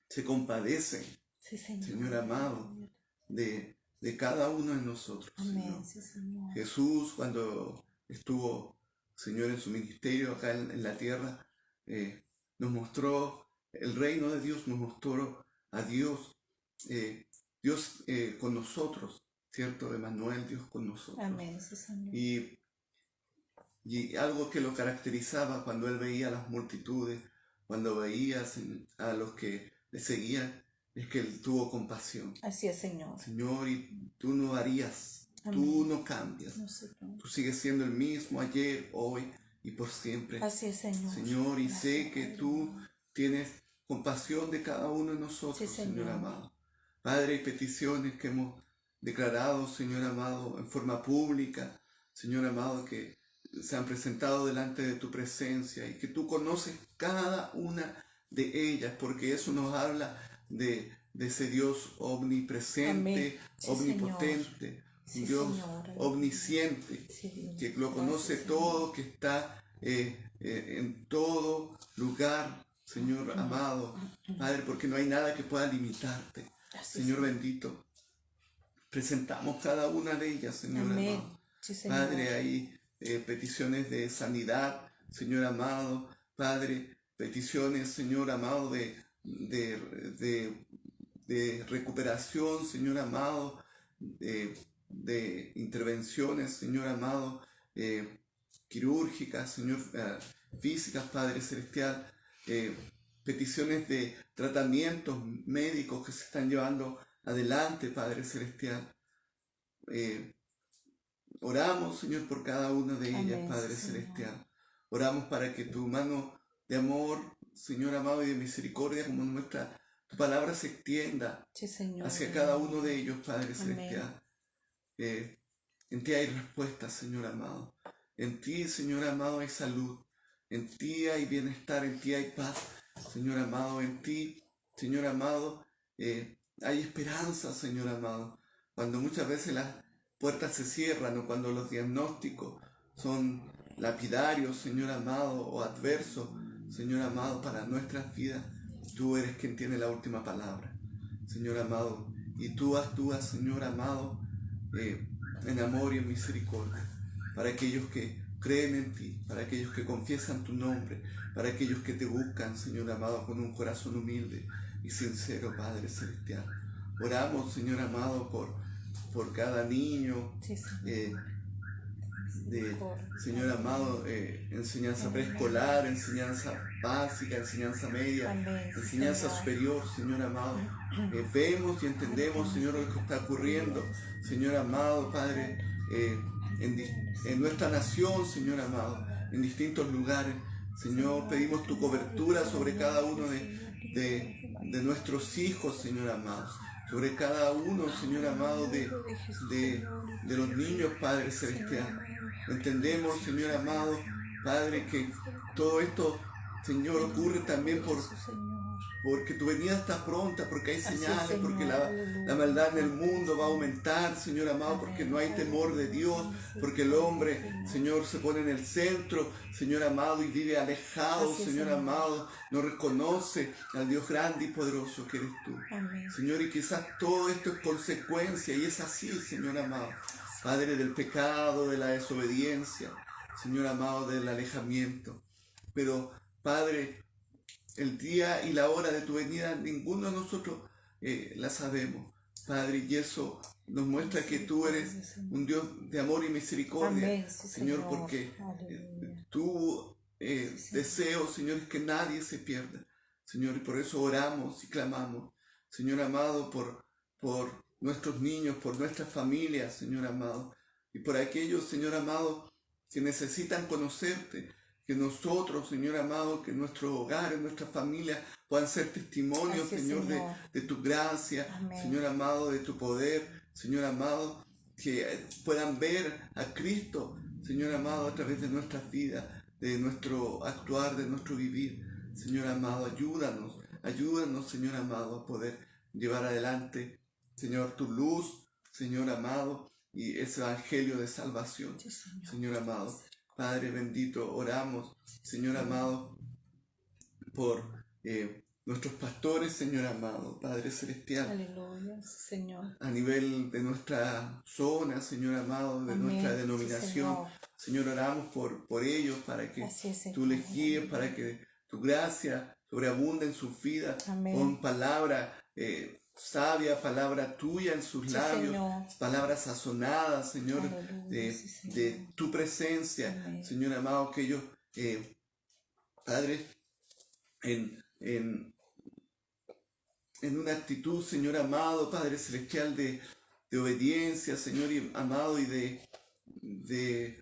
se compadece, sí, Señor amado, de cada uno de nosotros. Amén, Señor. Sí, Señor. Jesús, cuando estuvo, Señor, en su ministerio acá en la tierra, nos mostró el reino de Dios, nos mostró a Dios, Dios con nosotros, ¿cierto? Emmanuel, Dios con nosotros. Amén, sí, Señor. Y algo que lo caracterizaba cuando él veía a las multitudes, cuando veía a los que le seguían, es que él tuvo compasión. Así es, Señor. Señor, y tú no varías, amén, tú no cambias. No sé, no. Tú sigues siendo el mismo ayer, hoy y por siempre. Así es, Señor. Señor, y gracias, sé que tú tienes compasión de cada uno de nosotros, sí, Señor amado. Padre, hay peticiones que hemos declarado, Señor amado, en forma pública, Señor amado, que se han presentado delante de tu presencia y que tú conoces cada una de ellas, porque eso nos habla de ese Dios omnipresente, sí, omnipotente, sí, un Dios, Señor, omnisciente, sí, que lo conoce todo, que está en todo lugar, Señor amado, Padre, porque no hay nada que pueda limitarte. Así, Señor bendito, presentamos cada una de ellas, Señor amén, amado. Sí, Padre, ahí peticiones de sanidad, Señor amado, Padre, peticiones, Señor amado, de recuperación, Señor amado, de intervenciones, Señor amado, quirúrgicas, Señor, físicas, Padre Celestial, peticiones de tratamientos médicos que se están llevando adelante, Padre Celestial. Oramos, Señor, por cada una de ellas, Amén, Padre Señor. Celestial. Oramos para que tu mano de amor, Señor amado, y de misericordia, como nuestra, tu palabra se extienda Sí, Señor. hacia cada uno de ellos, Padre Amén. Celestial. En ti hay respuesta, Señor amado. En ti, Señor amado, hay salud. En ti hay bienestar, en ti hay paz, Señor amado. En ti, Señor amado, hay esperanza, Señor amado. Cuando muchas veces las puertas se cierran o cuando los diagnósticos son lapidarios, Señor amado, o adversos, Señor amado, para nuestras vidas, tú eres quien tiene la última palabra, Señor amado. Y tú actúas, Señor amado, en amor y en misericordia, para aquellos que creen en ti, para aquellos que confiesan tu nombre, para aquellos que te buscan, Señor amado, con un corazón humilde y sincero, Padre Celestial. Oramos, Señor amado, por cada niño, Sí, Señor. Señor amado, enseñanza preescolar, enseñanza básica, enseñanza media, Amén, sí, enseñanza Señor. superior, Señor amado. Vemos y entendemos, Señor, lo que está ocurriendo, Señor amado, Padre, en nuestra nación, Señor amado, en distintos lugares. Señor, pedimos tu cobertura sobre cada uno de nuestros hijos, Señor amado, sobre cada uno, Señor amado, de los niños, Padre Celestial. Entendemos, Señor amado, Padre, que todo esto, Señor, ocurre también porque tu venida está pronta, porque hay señales, porque la maldad en el mundo va a aumentar, Señor amado, porque no hay temor de Dios, porque el hombre, Señor, se pone en el centro, Señor amado, y vive alejado, Señor amado, no reconoce al Dios grande y poderoso que eres tú. Señor, y quizás todo esto es consecuencia, y es así, Señor amado, Padre, del pecado, de la desobediencia, Señor amado, del alejamiento. Pero, Padre, el día y la hora de tu venida, ninguno de nosotros la sabemos, Padre, y eso nos muestra que tú eres un Dios de amor y misericordia, Amén, sí, Señor, porque tu deseo, Señor, es que nadie se pierda, Señor, y por eso oramos y clamamos, Señor amado, por nuestros niños, por nuestras familias, Señor amado, y por aquellos, Señor amado, que necesitan conocerte, que nosotros, Señor amado, que nuestro hogar, nuestra familia puedan ser testimonios, Señor, de tu gracia, Amén. Señor amado, de tu poder, Señor amado, que puedan ver a Cristo, Señor amado, a través de nuestras vidas, de nuestro actuar, de nuestro vivir. Señor amado, ayúdanos, Señor amado, a poder llevar adelante, Señor, tu luz, Señor amado, y ese evangelio de salvación, sí, Señor amado. Padre bendito, oramos, Señor amado, por nuestros pastores, Señor amado, Padre Celestial. Aleluya, Señor. A nivel de nuestra zona, Señor amado, de Amén, nuestra denominación. sí, Señor, oramos por ellos, para que tú les guíes, para que tu gracia sobreabunde en sus vidas. Amén. Con palabra sabia, palabra tuya en sus labios, Señor. Palabras sazonadas, Señor, Señor. de tu presencia, Amén. Señor amado, que ellos, Padre, en una actitud, Señor amado, Padre Celestial, de obediencia, Señor amado, y de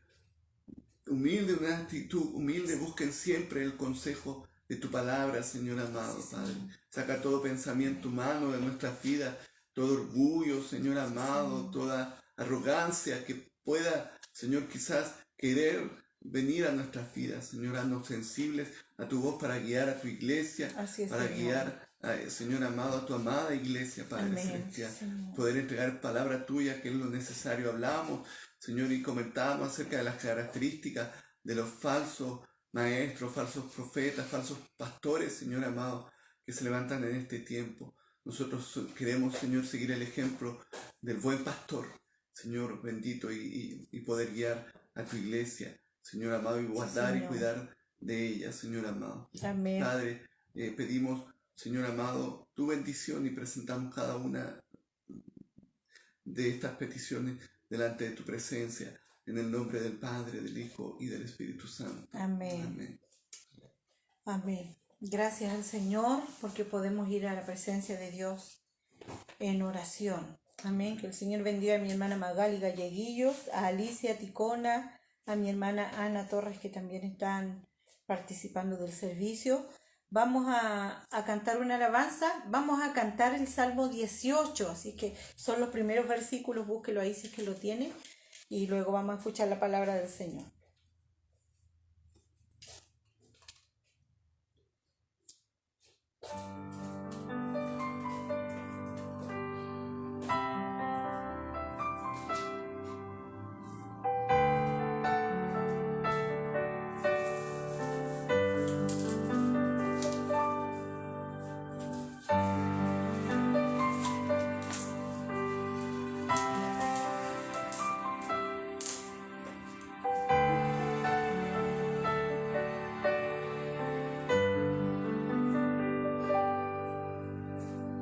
humilde, una actitud humilde, busquen siempre el consejo de tu palabra, Señor amado, Padre. Saca todo pensamiento humano de nuestras vidas, todo orgullo, Señor amado, toda arrogancia que pueda, Señor, quizás querer venir a nuestras vidas. Señor, haznos sensibles a tu voz para guiar a tu iglesia, para Señor. Guiar, Señor amado, a tu amada iglesia, Padre Amén, Celestial. Señor. Poder entregar palabra tuya, que es lo necesario. Hablamos, Señor, y comentábamos acerca de las características de los falsos maestros, falsos profetas, falsos pastores, Señor amado, que se levantan en este tiempo. Nosotros queremos, Señor, seguir el ejemplo del buen pastor, Señor bendito, y poder guiar a tu iglesia, Señor amado, y guardar y Señor. cuidar de ella, Señor amado. Amén. Padre, pedimos, Señor amado, tu bendición y presentamos cada una de estas peticiones delante de tu presencia, en el nombre del Padre, del Hijo y del Espíritu Santo. Amén. Amén. Amén. Gracias al Señor porque podemos ir a la presencia de Dios en oración. Amén. Que el Señor bendiga a mi hermana Magali Galleguillos, a Alicia Ticona, a mi hermana Ana Torres, que también están participando del servicio. Vamos a cantar una alabanza. Vamos a cantar el Salmo 18, así que son los primeros versículos, búsquelo ahí si es que lo tiene, y luego vamos a escuchar la palabra del Señor.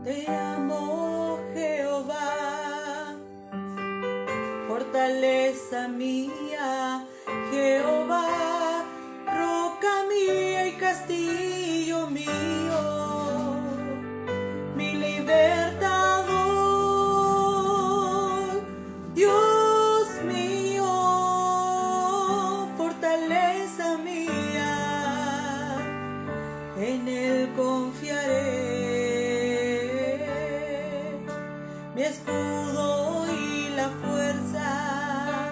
Te amo, Jehová, fortaleza mía, Jehová, roca mía y castillo mío, mi libertador, Dios mío, fortaleza mía, en él confiaré. Mi escudo y la fuerza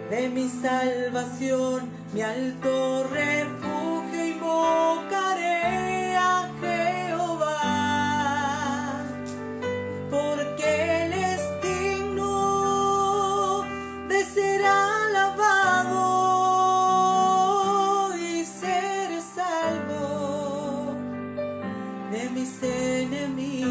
de mi salvación, mi alto refugio, invocaré a Jehová, porque Él es digno de ser alabado y ser salvo de mis enemigos.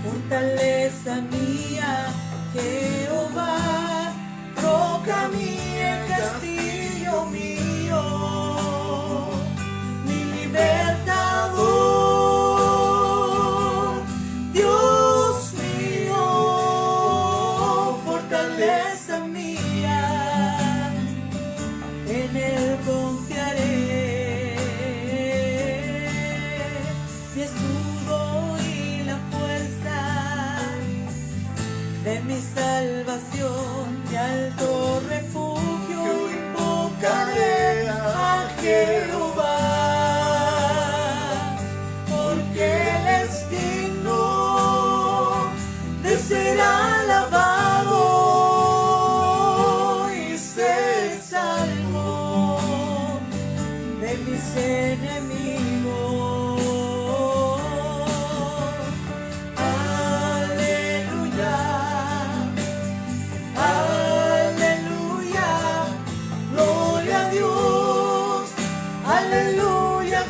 Fortaleza mía, Jehová, roca mía, castillo mío, mi libertador, Dios mío, fortaleza mía, en él confiaré, mi escudo y la fuerza de mi salvación, mi alto refugio, invocaré a Jehová, porque Él es digno de ser alabado y ser salvo de mis enemigos. Aleluya, gloria a Dios. Aleluya,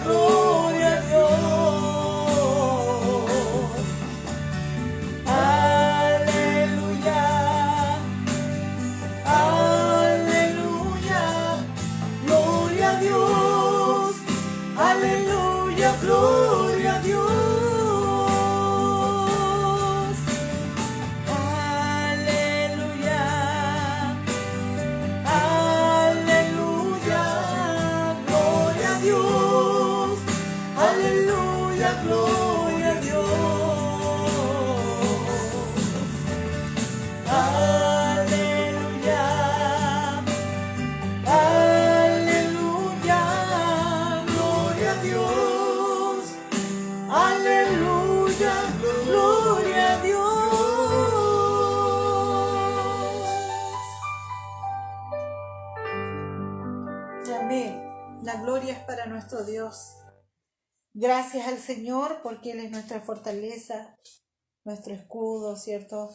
aleluya, gloria a Dios. Gloria a Dios. Amén. La gloria es para nuestro Dios. Gracias al Señor porque Él es nuestra fortaleza, nuestro escudo, ¿cierto?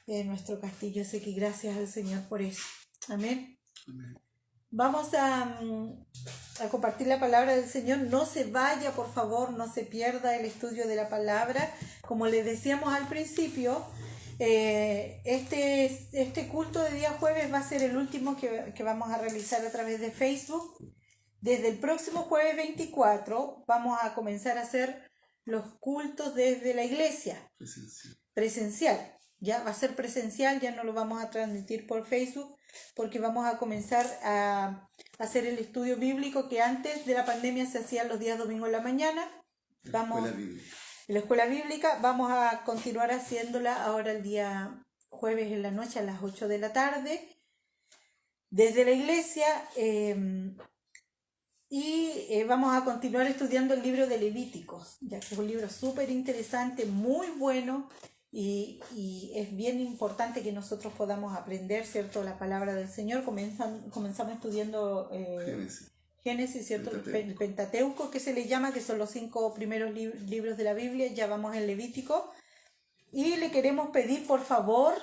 Nuestro castillo. Así que gracias al Señor por eso. Amén. Amén. Vamos a compartir la palabra del Señor. No se vaya, por favor, no se pierda el estudio de la palabra. Como les decíamos al principio, este culto de día jueves va a ser el último que vamos a realizar a través de Facebook. Desde el próximo jueves 24 vamos a comenzar a hacer los cultos desde la iglesia. Presencial. Ya va a ser presencial, ya no lo vamos a transmitir por Facebook, porque vamos a comenzar a hacer el estudio bíblico que antes de la pandemia se hacía los días domingos en la mañana. En la escuela bíblica vamos a continuar haciéndola ahora el día jueves en la noche a las 8 de la tarde desde la iglesia. Vamos a continuar estudiando el libro de Levíticos, ya que es un libro súper interesante, muy bueno, y es bien importante que nosotros podamos aprender, ¿cierto?, la palabra del Señor. Comenzamos estudiando Génesis, ¿cierto?, el Pentateuco, que se le llama, que son los 5 primeros libros de la Biblia. Ya vamos en Levítico, y le queremos pedir, por favor,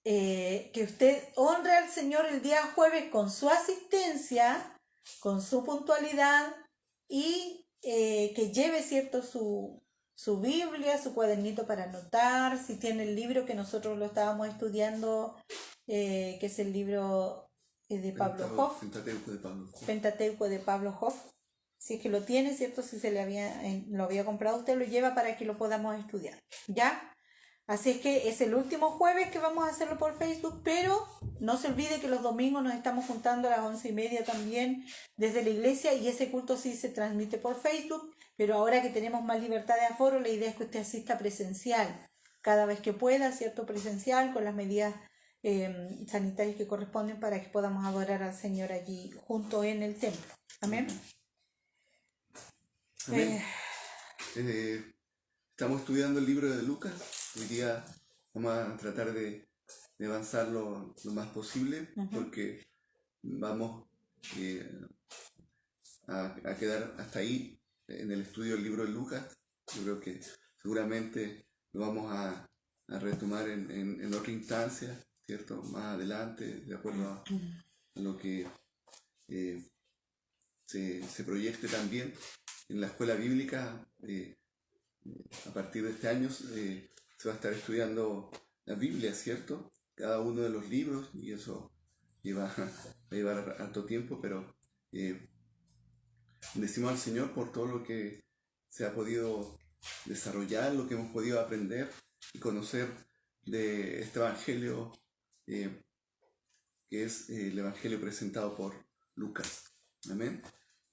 que usted honre al Señor el día jueves con su asistencia, con su puntualidad, y que lleve, ¿cierto?, su Biblia, su cuadernito para anotar. Si tiene el libro que nosotros lo estábamos estudiando, que es el libro de Pablo Hoff, Pentateuco de Pablo Hoff. Si es que lo tiene, ¿cierto?, si lo había comprado, usted lo lleva para que lo podamos estudiar, ¿ya? Así es que es el último jueves que vamos a hacerlo por Facebook, pero no se olvide que los domingos nos estamos juntando a las 11:30 también desde la iglesia, y ese culto sí se transmite por Facebook, pero ahora que tenemos más libertad de aforo, la idea es que usted asista presencial, cada vez que pueda, ¿cierto?, presencial, con las medidas sanitarias que corresponden, para que podamos adorar al Señor allí junto en el templo. Amén. Amén. Estamos estudiando el libro de Lucas. Hoy día vamos a tratar de avanzar lo más posible, porque vamos a quedar hasta ahí en el estudio del libro de Lucas. Yo creo que seguramente lo vamos a retomar en otra instancia, ¿cierto?, más adelante, de acuerdo a lo que se proyecte también en la escuela bíblica. A partir de este año se va a estar estudiando la Biblia, ¿cierto?, cada uno de los libros, y eso va a llevar harto tiempo, pero bendecimos al Señor por todo lo que se ha podido desarrollar, lo que hemos podido aprender y conocer de este Evangelio, que es el Evangelio presentado por Lucas. Amén.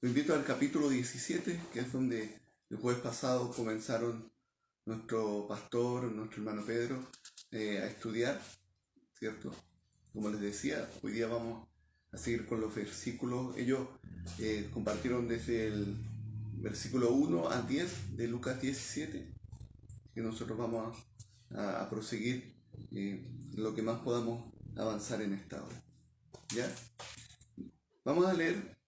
Lo invito al capítulo 17, que es donde el jueves pasado comenzaron nuestro pastor, nuestro hermano Pedro, a estudiar, ¿cierto? Como les decía, hoy día vamos a seguir con los versículos. Ellos compartieron desde el versículo 1 al 10 de Lucas 17, que nosotros vamos a proseguir lo que más podamos avanzar en esta hora. ¿Ya? Vamos a leer,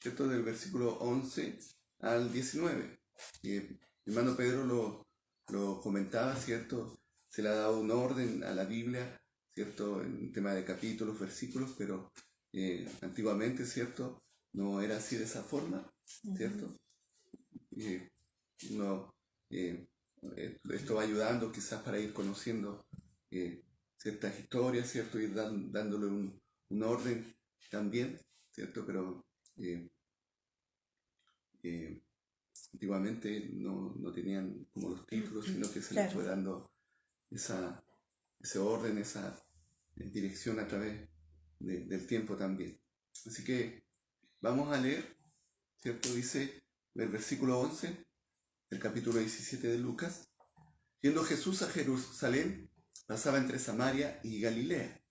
¿cierto?, del versículo 11 al 19. Mi hermano Pedro lo comentaba, ¿cierto? Se le ha dado un orden a la Biblia, ¿cierto?, en tema de capítulos, versículos, pero antiguamente, ¿cierto?, no era así de esa forma, ¿cierto? Esto va ayudando quizás para ir conociendo ciertas historias, ¿cierto?, ir dándole un orden también, ¿cierto? Pero antiguamente no tenían como los títulos, sino que se les fue dando ese orden, esa dirección a través del tiempo también. Así que vamos a leer, ¿cierto? Dice el versículo 11 del capítulo 17 de Lucas: yendo Jesús a Jerusalén, pasaba entre Samaria y Galilea,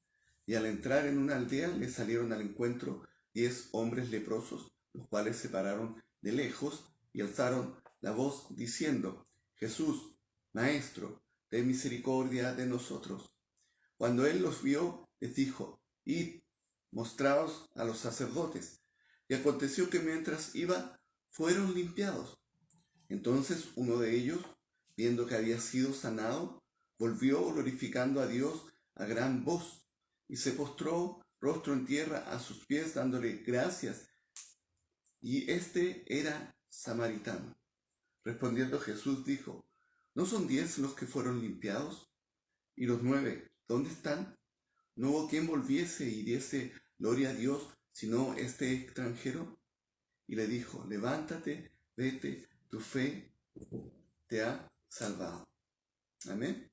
y al entrar en una aldea le salieron al encuentro 10 hombres leprosos, los cuales se pararon de lejos y alzaron la voz diciendo: Jesús, Maestro, ten misericordia de nosotros. Cuando él los vio, les dijo: Id, mostraos a los sacerdotes. Y aconteció que mientras iba, fueron limpiados. Entonces uno de ellos, viendo que había sido sanado, volvió glorificando a Dios a gran voz, y se postró rostro en tierra a sus pies, dándole gracias. Y este era samaritano. Respondiendo Jesús dijo: ¿No son 10 los que fueron limpiados? ¿Y los 9, dónde están? No hubo quien volviese y diese gloria a Dios, sino este extranjero. Y le dijo: levántate, vete, tu fe te ha salvado. Amén.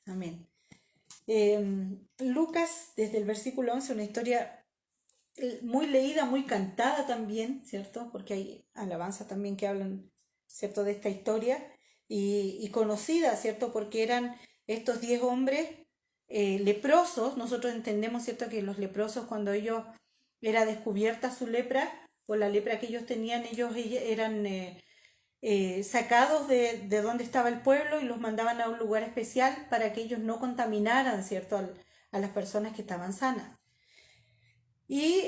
Amén. Lucas, desde el versículo 11, una historia muy leída, muy cantada también, ¿cierto? Porque hay alabanzas también que hablan, ¿cierto?, de esta historia y conocida, ¿cierto? Porque eran estos 10 hombres leprosos. Nosotros entendemos, ¿cierto?, que los leprosos, cuando ellos era descubierta su lepra o la lepra que ellos tenían, ellos eran sacados de donde estaba el pueblo y los mandaban a un lugar especial para que ellos no contaminaran, ¿cierto?, a las personas que estaban sanas. Y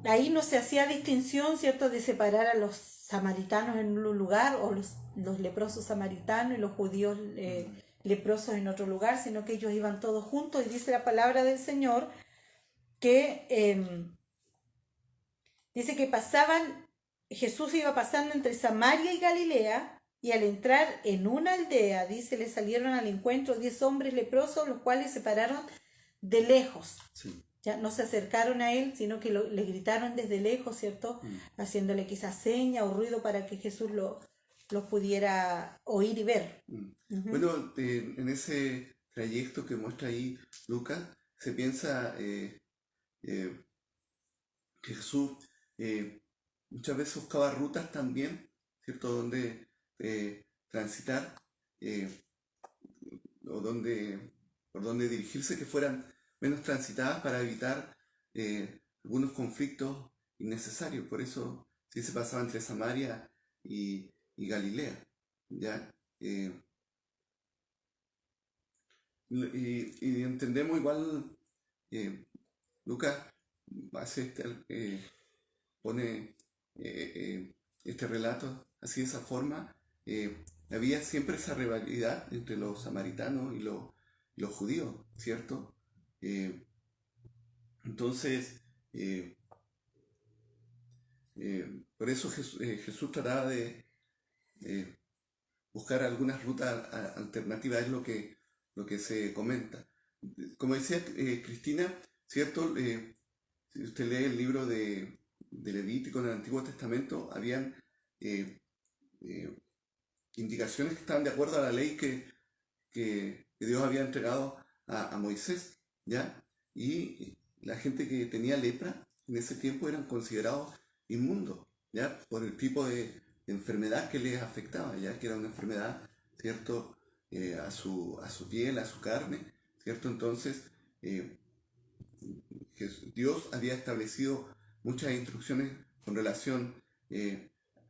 ahí no se hacía distinción, ¿cierto?, de separar a los samaritanos en un lugar o los leprosos samaritanos y los judíos leprosos en otro lugar, sino que ellos iban todos juntos. Y dice la palabra del Señor que dice que Jesús iba pasando entre Samaria y Galilea, y al entrar en una aldea, dice, le salieron al encuentro 10 hombres leprosos, los cuales se pararon de lejos. Sí. Ya no se acercaron a él, sino que le gritaron desde lejos, ¿cierto? Haciéndole quizás seña o ruido para que Jesús los pudiera oír y ver. Bueno, en ese trayecto que muestra ahí Lucas, se piensa que Jesús muchas veces buscaba rutas también, ¿cierto?, donde transitar eh, o por donde dirigirse que fueran menos transitadas para evitar algunos conflictos innecesarios. Por eso sí se pasaba entre Samaria y Galilea, ¿ya? Y entendemos igual, Lucas hace pone este relato así de esa forma. Había siempre esa rivalidad entre los samaritanos y los judíos, ¿cierto? Entonces, por eso Jesús trataba de buscar algunas rutas alternativas, es lo que se comenta. Como decía Cristina, ¿cierto? Si usted lee el libro de Levítico en el Antiguo Testamento, habían eh, eh, indicaciones que estaban de acuerdo a la ley que Dios había entregado a Moisés, ¿ya? Y la gente que tenía lepra en ese tiempo eran considerados inmundos, ¿ya? Por el tipo de enfermedad que les afectaba, ya que era una enfermedad, ¿cierto? A su piel, a su carne, ¿cierto? Entonces, Dios había establecido muchas instrucciones con relación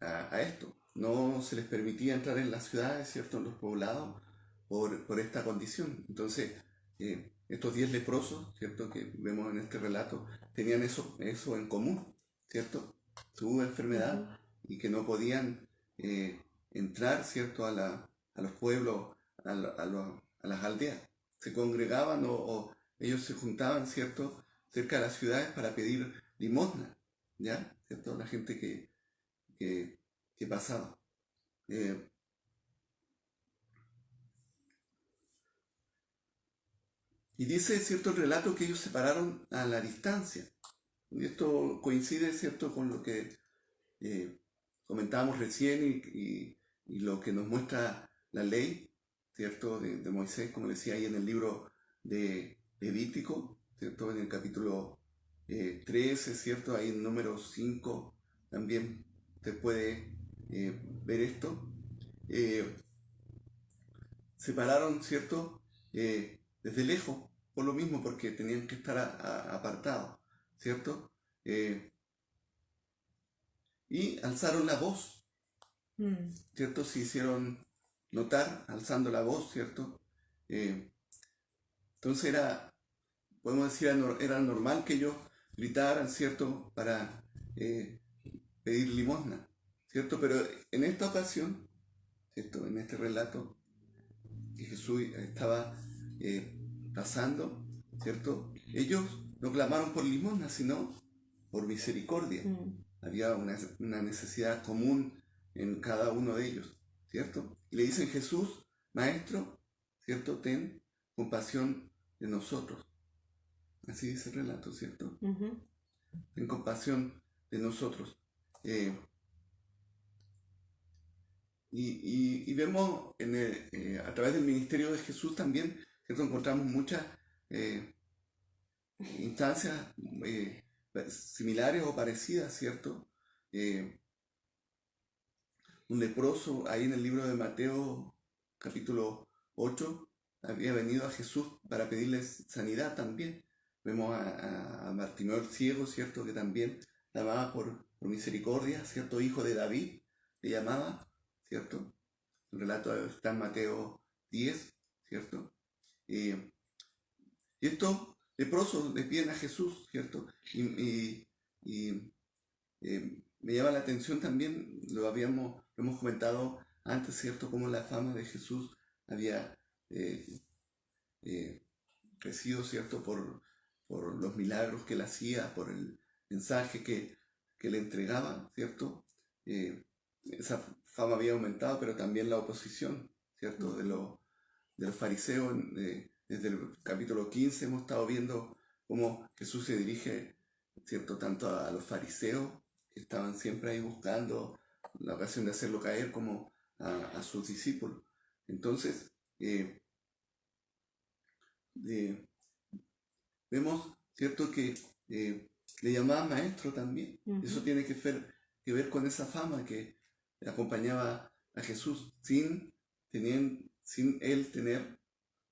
a esto. No se les permitía entrar en las ciudades, ¿cierto?, en los poblados, por esta condición. Entonces, estos 10 leprosos, ¿cierto?, que vemos en este relato, tenían eso en común, ¿cierto? Su enfermedad y que no podían entrar, ¿cierto?, a los pueblos, a las aldeas. Se congregaban o ellos se juntaban, ¿cierto?, cerca de las ciudades para pedir limosna, ¿ya? ¿Cierto? La gente que pasaba. Eh, y dice, ¿cierto?, el relato que ellos se pararon a la distancia. Y esto coincide, ¿cierto?, con lo que comentábamos recién y lo que nos muestra la ley, ¿cierto?, de Moisés, como decía ahí en el libro de Levítico, ¿cierto?, en el capítulo 13, ¿cierto? Ahí en número 5 también se puede ver esto. Se pararon, ¿cierto? Desde lejos, por lo mismo, porque tenían que estar apartados, ¿cierto? Y alzaron la voz, ¿cierto? Se hicieron notar alzando la voz, ¿cierto? Entonces podemos decir, era normal que ellos gritaran, ¿cierto? Para pedir limosna, ¿cierto? Pero en esta ocasión, ¿cierto? En este relato que Jesús estaba pasando, ¿cierto? Ellos no clamaron por limosna, sino por misericordia. Había una necesidad común en cada uno de ellos, ¿cierto? Y le dicen: Jesús, Maestro, ¿cierto? Ten compasión de nosotros. Así dice el relato, ¿cierto? Ten compasión de nosotros. Y vemos a través del ministerio de Jesús también, ¿cierto? Encontramos muchas instancias similares o parecidas, ¿cierto? Un leproso, ahí en el libro de Mateo, capítulo 8, había venido a Jesús para pedirle sanidad también. Vemos a Bartimeo el ciego, ¿cierto? Que también clamaba por misericordia, ¿cierto? Hijo de David, le llamaba, ¿cierto? El relato está en Mateo 10, ¿cierto? Y estos leprosos le piden a Jesús, ¿cierto? Y me llama la atención también, lo hemos comentado antes, ¿cierto? Cómo la fama de Jesús había crecido, ¿cierto? Por los milagros que él hacía, por el mensaje que le entregaba, ¿cierto? Esa fama había aumentado, pero también la oposición, ¿cierto? De los fariseos. Desde el capítulo 15 hemos estado viendo cómo Jesús se dirige, ¿cierto? Tanto a los fariseos, que estaban siempre ahí buscando la ocasión de hacerlo caer, como a sus discípulos. Entonces, vemos, ¿cierto? Que le llamaban maestro también. Eso tiene que ver con esa fama que acompañaba a Jesús, sin él tener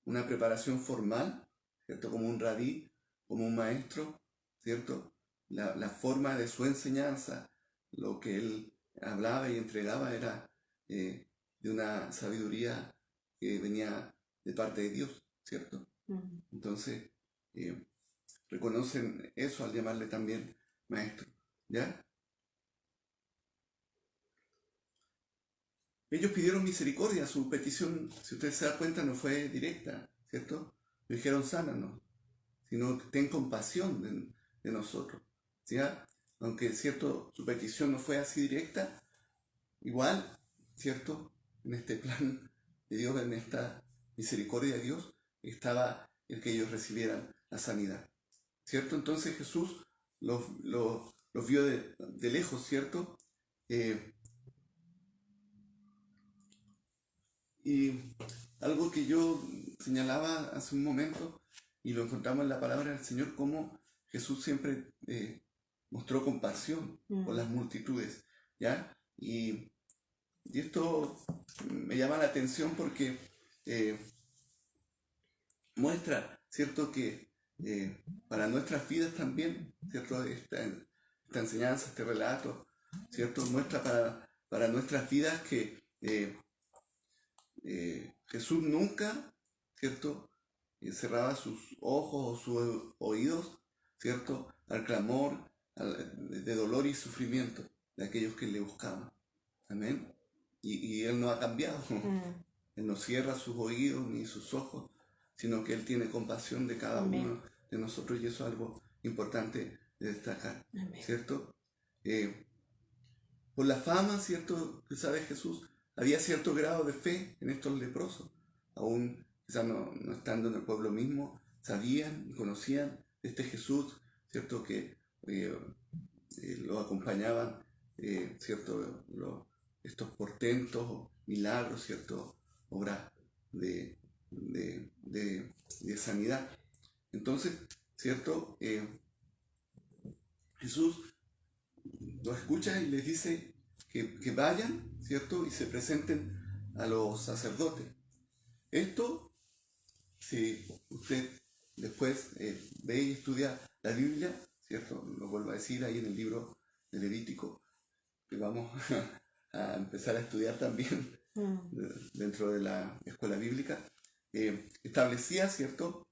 una preparación formal, ¿cierto? Como un rabí, como un maestro, ¿cierto? La forma de su enseñanza, lo que él hablaba y entregaba, era de una sabiduría que venía de parte de Dios, ¿cierto? Entonces, reconocen eso al llamarle también maestro, ¿ya? Ellos pidieron misericordia, su petición, si usted se da cuenta, no fue directa, ¿cierto? No dijeron sánanos, sino ten compasión de nosotros, ¿ya? Aunque, ¿cierto? Su petición no fue así directa, igual, ¿cierto? En este plan de Dios, en esta misericordia de Dios, estaba el que ellos recibieran la sanidad, ¿cierto? Entonces Jesús los vio de lejos, ¿cierto? Y algo que yo señalaba hace un momento, y lo encontramos en la palabra del Señor, como Jesús siempre mostró compasión con las multitudes, ¿ya? Y esto me llama la atención porque muestra, ¿cierto? Que para nuestras vidas también, ¿cierto? Esta enseñanza, este relato, ¿cierto? Muestra para nuestras vidas que Jesús nunca, ¿cierto? Cerraba sus ojos o sus oídos, ¿cierto? Al clamor de dolor y sufrimiento de aquellos que le buscaban. Amén. Y Él no ha cambiado. Él no cierra sus oídos ni sus ojos, sino que Él tiene compasión de cada uno de nosotros, y eso es algo importante de destacar. Amén. ¿Cierto? Por la fama, ¿cierto?, que sabe Jesús, había cierto grado de fe en estos leprosos. Aún quizás no estando en el pueblo mismo, sabían y conocían de este Jesús, ¿cierto?, que lo acompañaban, ¿cierto?, estos portentos, milagros, ¿cierto?, obras de sanidad. Entonces, ¿cierto?, Jesús los escucha y les dice que vayan, ¿cierto? Y se presenten a los sacerdotes. Esto, si usted después ve y estudia la Biblia, ¿cierto? Lo vuelvo a decir ahí en el libro de Levítico, que vamos a empezar a estudiar también dentro de la escuela bíblica, establecía, ¿cierto?,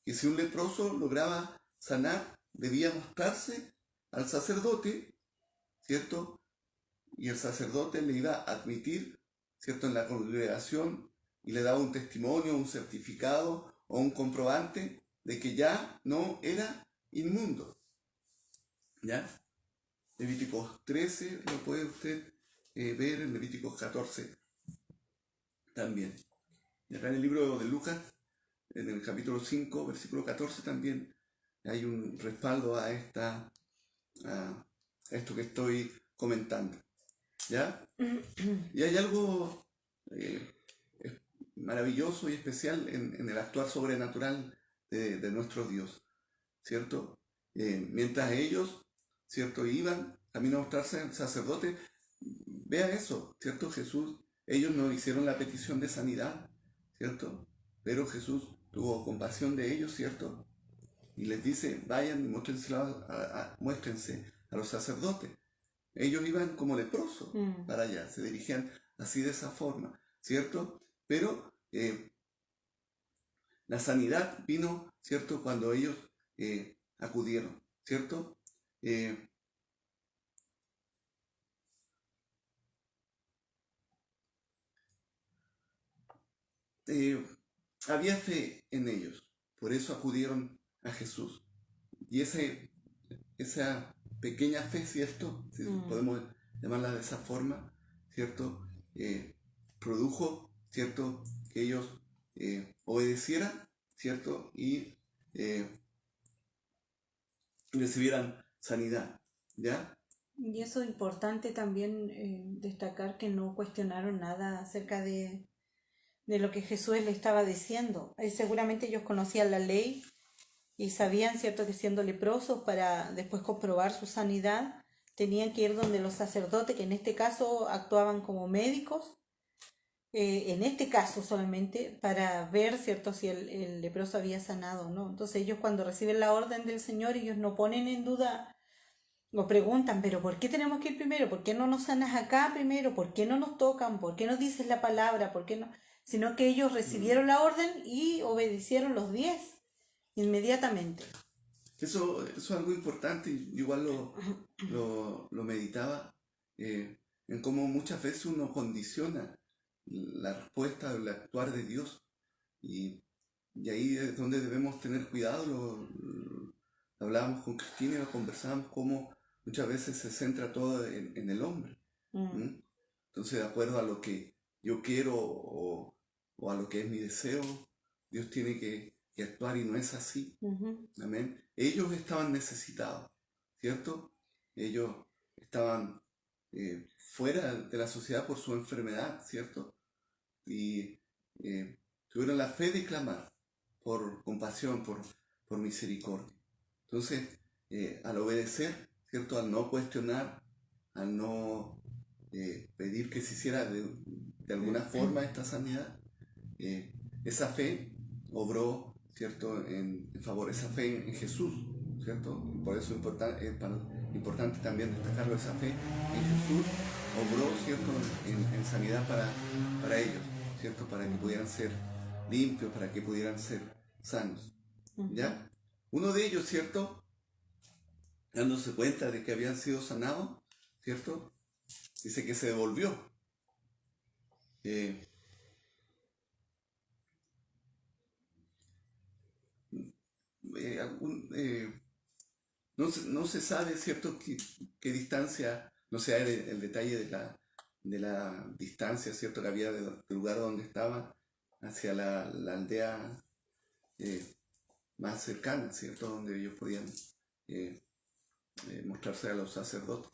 que si un leproso lograba sanar, debía mostrarse al sacerdote, ¿cierto? Y el sacerdote le iba a admitir, ¿cierto?, en la congregación y le daba un testimonio, un certificado o un comprobante de que ya no era inmundo. ¿Ya? Levíticos 13 lo puede usted ver, en Levíticos 14 también. Y acá en el libro de Lucas, en el capítulo 5, versículo 14 también, hay un respaldo a esto que estoy comentando. ¿Ya? Y hay algo maravilloso y especial en el actuar sobrenatural de nuestro Dios, ¿cierto? Mientras ellos, ¿cierto?, iban camino a mostrarse al sacerdote, vea eso, ¿cierto? Jesús, ellos no hicieron la petición de sanidad, ¿cierto? Pero Jesús tuvo compasión de ellos, ¿cierto? Y les dice, vayan y muéstrense a los sacerdotes. Ellos iban como leprosos para allá, se dirigían así de esa forma, ¿cierto? Pero la sanidad vino, ¿cierto?, cuando ellos acudieron, ¿cierto? Había fe en ellos, por eso acudieron a Jesús. Y esa pequeña fe, ¿cierto?, si podemos llamarla de esa forma, ¿cierto?, produjo, ¿cierto?, que ellos obedecieran, ¿cierto?, y recibieran sanidad, ¿ya? Y eso es importante también destacar que no cuestionaron nada acerca de lo que Jesús le estaba diciendo. Seguramente ellos conocían la ley y sabían, ¿cierto?, que siendo leprosos, para después comprobar su sanidad, tenían que ir donde los sacerdotes, que en este caso actuaban como médicos, en este caso solamente, para ver, ¿cierto?, si el leproso había sanado o no. Entonces ellos, cuando reciben la orden del Señor, ellos no ponen en duda o preguntan, pero ¿por qué tenemos que ir primero? ¿Por qué no nos sanas acá primero? ¿Por qué no nos tocan? ¿Por qué no dices la palabra? ¿Por qué no? Sino que ellos recibieron la orden y obedecieron los 10 inmediatamente. Eso es algo importante, igual lo meditaba, en cómo muchas veces uno condiciona la respuesta o el actuar de Dios. Y ahí es donde debemos tener cuidado. Lo hablábamos con Cristina y lo conversábamos, cómo muchas veces se centra todo en el hombre. Entonces, de acuerdo a lo que yo quiero o a lo que es mi deseo, Dios tiene que actuar, y no es así. Amén. Ellos estaban necesitados, ¿cierto? Ellos estaban fuera de la sociedad por su enfermedad, ¿cierto? Y tuvieron la fe de clamar por compasión, por misericordia. Entonces, al obedecer, ¿cierto?, al no cuestionar, al no pedir que se hiciera de alguna forma esta sanidad, esa fe obró, ¿cierto?, en favor, esa fe en Jesús, ¿cierto? Por eso es importante también destacarlo, esa fe en Jesús obró, ¿cierto?, en sanidad para ellos, ¿cierto?, para que pudieran ser limpios, para que pudieran ser sanos, ¿ya? Uno de ellos, ¿cierto?, dándose cuenta de que habían sido sanados, ¿cierto?, dice que se devolvió. No se sabe, ¿cierto?, qué distancia, no sé el detalle de la distancia, ¿cierto?, que había del lugar donde estaba hacia la aldea más cercana, ¿cierto?, donde ellos podían mostrarse a los sacerdotes.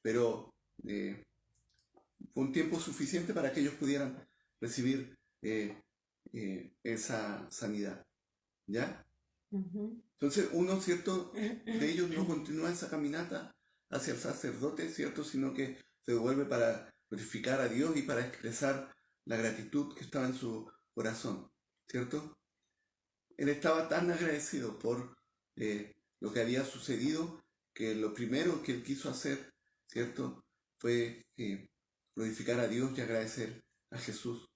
Pero fue un tiempo suficiente para que ellos pudieran recibir esa sanidad, ¿ya? Ujú. Entonces uno, ¿cierto? De ellos no continúa esa caminata hacia el sacerdote, ¿cierto? Sino que se devuelve para glorificar a Dios y para expresar la gratitud que estaba en su corazón, ¿cierto? Él estaba tan agradecido por lo que había sucedido que lo primero que él quiso hacer, ¿cierto? Fue glorificar a Dios y agradecer a Jesús,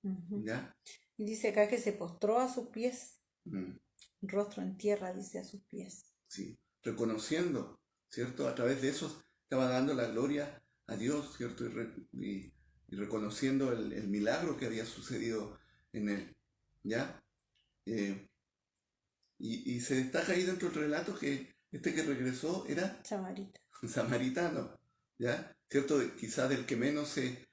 Ujú. ¿ya? Y dice acá que se postró a sus pies, Mm, rostro en tierra, dice a sus pies. sí, reconociendo, ¿cierto? A través de eso estaba dando la gloria a Dios, ¿cierto? Y reconociendo el milagro que había sucedido en él, ¿ya? Eh, y se destaca ahí dentro del relato que este que regresó era Samarita. samaritano, ¿ya? ¿Cierto? Quizás del que menos se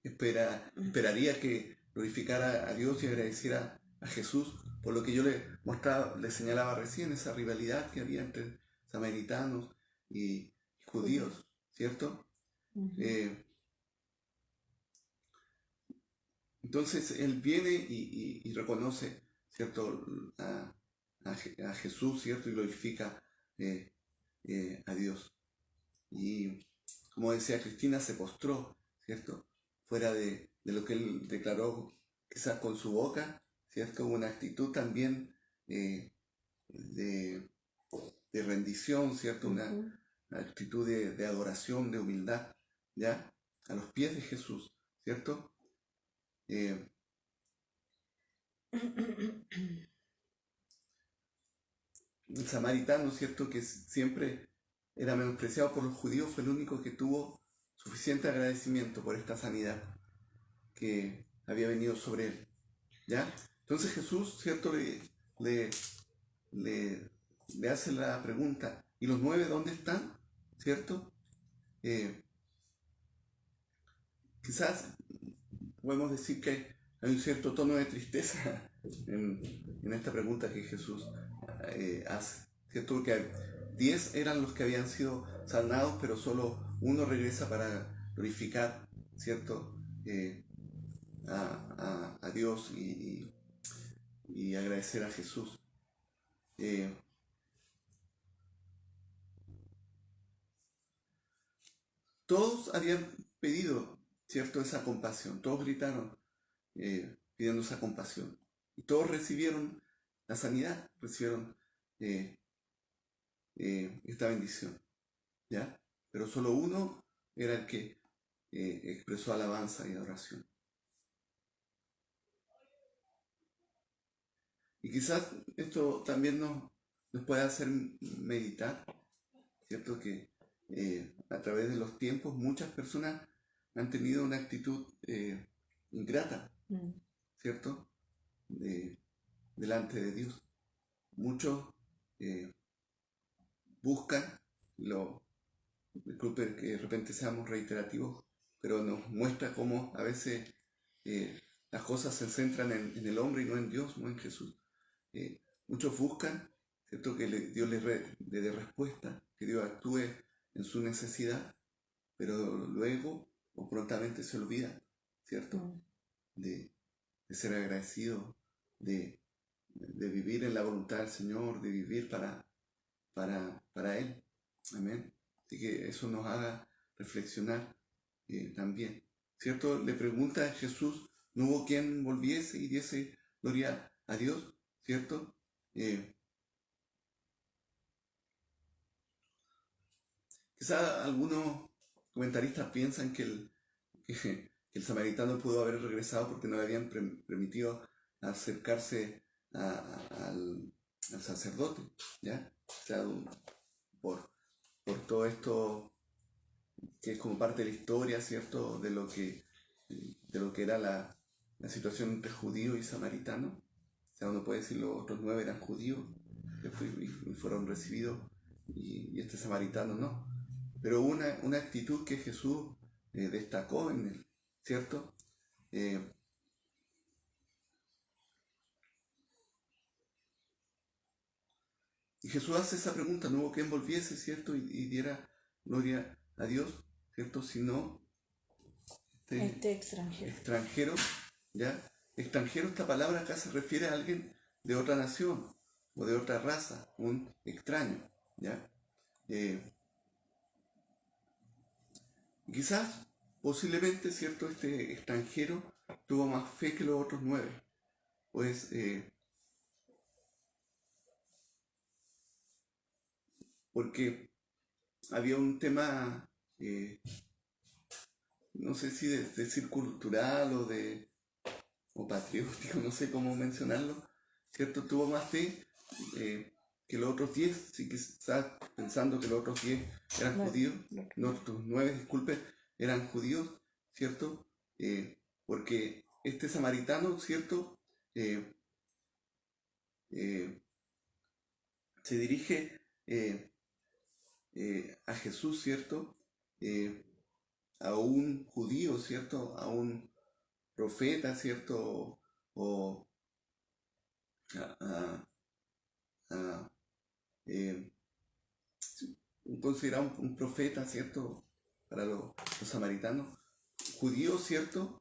esperaría que glorificara a Dios y agradeciera a Jesús, por lo que yo le mostraba, le señalaba recién, esa rivalidad que había entre samaritanos y Judío. judíos, ¿cierto? Ujú. Eh, entonces él viene y reconoce, ¿cierto? A Jesús, ¿cierto? Y glorifica eh, a Dios. Y como decía Cristina, se postró, ¿cierto? Fuera de lo que él declaró quizás con su boca, ¿cierto? Una actitud también eh, de, de rendición, ¿cierto? Ujú. Una actitud de adoración, de humildad, ¿ya? A los pies de Jesús, ¿cierto? Eh, el samaritano, ¿cierto? Que siempre era menospreciado por los judíos, fue el único que tuvo suficiente agradecimiento por esta sanidad que había venido sobre él. ¿Ya? Entonces Jesús, ¿cierto? Le, le, le hace la pregunta, ¿y los 9 dónde están? ¿Cierto? Eh, quizás podemos decir que hay un cierto tono de tristeza en esta pregunta que Jesús hace. ¿Cierto? Que 10 eran los que habían sido sanados, pero solo uno regresa para glorificar, ¿cierto? A Dios y agradecer a Jesús. Eh, todos habían pedido, ¿cierto? Esa compasión, todos gritaron pidiendo esa compasión. Y todos recibieron la sanidad, recibieron eh, esta bendición, ¿ya? Pero solo uno era el que expresó alabanza y adoración. Y quizás esto también nos puede hacer meditar, ¿cierto? Que a través de los tiempos muchas personas han tenido una actitud ingrata, Mm. ¿cierto? Delante de Dios. Muchos eh, buscan, disculpe que de repente seamos reiterativos, pero nos muestra cómo a veces las cosas se centran en el hombre y no en Dios, no en Jesús. Muchos buscan, ¿cierto? Que Dios le dé respuesta, que Dios actúe en su necesidad, pero luego o prontamente se olvida, ¿cierto? Mm. De ser agradecido, de vivir en la voluntad del Señor, de vivir para Él. Amén. Así que eso nos haga reflexionar también. ¿Cierto? Le pregunta a Jesús, no hubo quien volviese y diese gloria a Dios, ¿cierto? Eh, Quizá algunos comentaristas piensan que el samaritano pudo haber regresado porque no le habían permitido acercarse al sacerdote, ¿ya? O sea, por, por todo esto que es como parte de la historia, ¿cierto? De lo que era la situación entre judío y samaritano. O sea, uno puede decir los otros 9 eran judíos y fueron recibidos y este samaritano no. Pero hubo una actitud que Jesús destacó en él, ¿cierto? Eh, y Jesús hace esa pregunta, no hubo quien volviese, ¿cierto? Y diera gloria a Dios, ¿cierto? Sino Este extranjero. extranjero, ¿ya? Extranjero, esta palabra acá se refiere a alguien de otra nación, o de otra raza, un extraño, ¿ya? Quizás, posiblemente, ¿cierto? Este extranjero tuvo más fe que los otros 9, pues porque había un tema, no sé si de decir cultural o patriótico, no sé cómo mencionarlo, ¿cierto? Tuvo más fe que los otros 10, sí, quizás pensando que los otros 10 eran judíos, los otros 9, disculpe, eran judíos, ¿cierto? Porque este samaritano, ¿cierto? Eh, eh, se dirige a Jesús, ¿cierto? Eh, a un judío, ¿cierto? A un profeta, ¿cierto? O a, a, eh, considerado un profeta, ¿cierto? Para los samaritanos, judío, ¿cierto?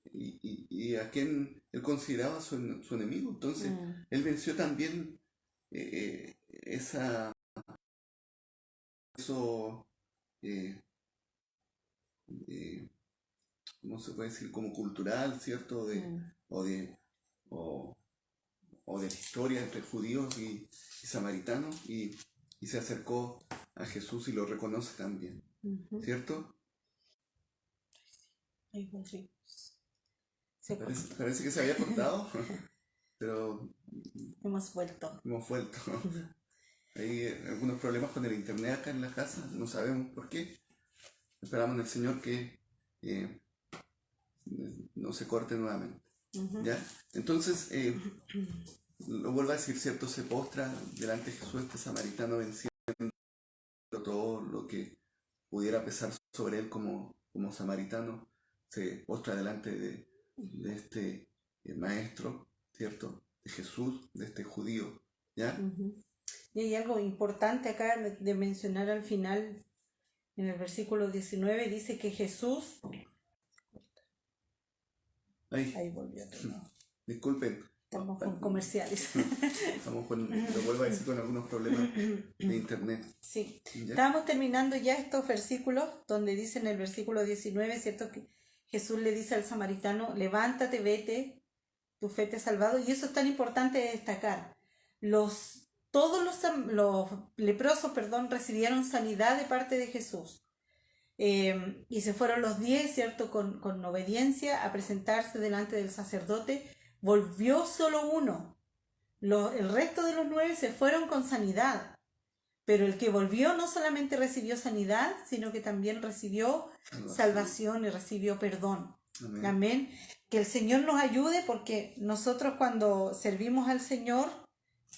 Y a quien él consideraba su enemigo. Entonces, él venció también eso, eh, eh, ¿cómo se puede decir? Como cultural, ¿cierto? O de, o, o de la historia entre judíos y samaritanos, y se acercó a Jesús y lo reconoce también, ¿cierto? Parece que se había cortado, pero hemos vuelto. Hay algunos problemas con el internet acá en la casa, no sabemos por qué. Esperamos en el Señor que no se corte nuevamente. ¿Ya? Entonces, lo vuelvo a decir, ¿cierto? Se postra delante de Jesús este samaritano venciendo todo lo que pudiera pesar sobre él como samaritano. Se postra delante de este maestro, ¿cierto? De Jesús, de este judío, ¿ya? Y hay algo importante acá de mencionar al final, en el versículo 19, dice que Jesús... Ahí volvió de nuevo. Disculpen. Estamos con comerciales. Estamos lo vuelvo a decir, con algunos problemas de internet. Sí. ¿Ya? Estábamos terminando ya estos versículos, donde dice en el versículo 19, ¿cierto? Que Jesús le dice al samaritano, levántate, vete, tu fe te ha salvado. Y eso es tan importante de destacar. Todos los leprosos, recibieron sanidad de parte de Jesús. Y se fueron los 10, ¿cierto? Con obediencia a presentarse delante del sacerdote. Volvió solo uno. El resto de los 9 se fueron con sanidad. Pero el que volvió no solamente recibió sanidad, sino que también recibió salvación y recibió perdón. Amén. Amén. Que el Señor nos ayude, porque nosotros cuando servimos al Señor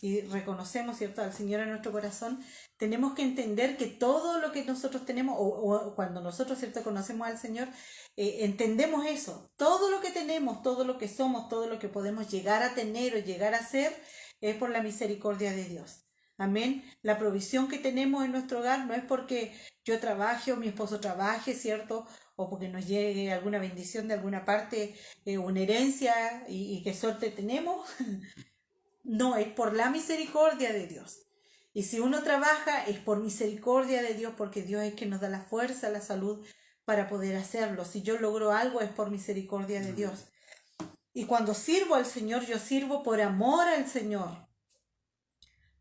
y reconocemos, ¿cierto?, al Señor en nuestro corazón, tenemos que entender que todo lo que nosotros tenemos, o cuando nosotros, ¿cierto?, conocemos al Señor, entendemos eso. Todo lo que tenemos, todo lo que somos, todo lo que podemos llegar a tener o llegar a ser, es por la misericordia de Dios. Amén. La provisión que tenemos en nuestro hogar no es porque yo trabaje o mi esposo trabaje, ¿cierto?, o porque nos llegue alguna bendición de alguna parte, una herencia y qué suerte tenemos. No, es por la misericordia de Dios. Y si uno trabaja es por misericordia de Dios, porque Dios es quien nos da la fuerza, la salud para poder hacerlo. Si yo logro algo es por misericordia de Dios. Y cuando sirvo al Señor, yo sirvo por amor al Señor,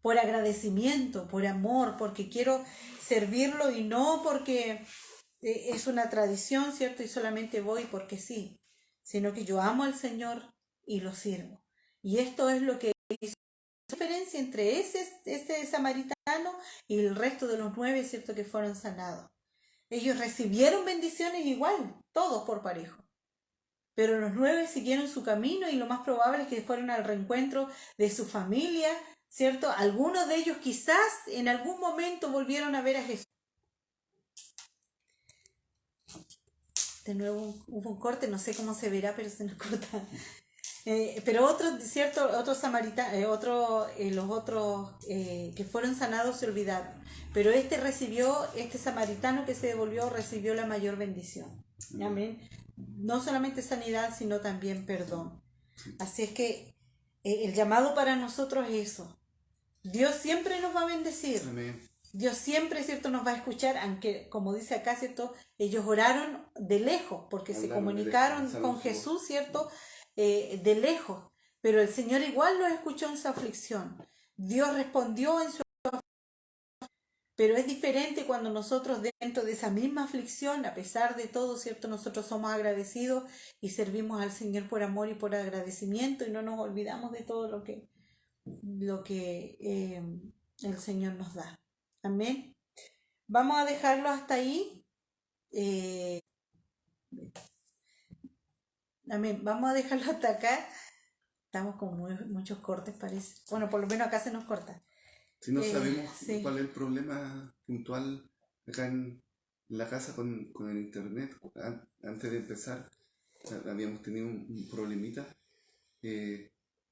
por agradecimiento, por amor, porque quiero servirlo y no porque es una tradición, ¿cierto? Y solamente voy porque sí, sino que yo amo al Señor y lo sirvo. Y esto es lo que hizo la diferencia entre ese samaritano y el resto de los 9, ¿cierto?, que fueron sanados. Ellos recibieron bendiciones igual, todos por parejo. Pero los 9 siguieron su camino y lo más probable es que fueron al reencuentro de su familia, ¿cierto? Algunos de ellos quizás en algún momento volvieron a ver a Jesús. De nuevo hubo un corte, no sé cómo se verá, pero se nos corta. Pero otros, ¿cierto? Otros samaritanos, los otros que fueron sanados se olvidaron. Pero este samaritano que se devolvió, recibió la mayor bendición. Amén. No solamente sanidad, sino también perdón. Así es que el llamado para nosotros es eso. Dios siempre nos va a bendecir. Amén. Dios siempre, ¿cierto?, nos va a escuchar, aunque, como dice acá, ¿cierto?, ellos oraron de lejos, porque se Hablaron de comunicaron lejos, con alzaron su voz. Jesús, ¿cierto?, de lejos. Pero el Señor igual los escuchó en su aflicción. Dios respondió en su... Pero es diferente cuando nosotros dentro de esa misma aflicción, a pesar de todo, ¿cierto?, nosotros somos agradecidos y servimos al Señor por amor y por agradecimiento y no nos olvidamos de todo lo que el Señor nos da. Amén. Vamos a dejarlo hasta ahí. Eh, amén. Vamos a dejarlo hasta acá. Estamos con muchos cortes, parece. Bueno, por lo menos acá se nos corta. Si no sabemos Sí. cuál es el problema puntual acá en la casa con el internet, antes de empezar habíamos tenido un problemita,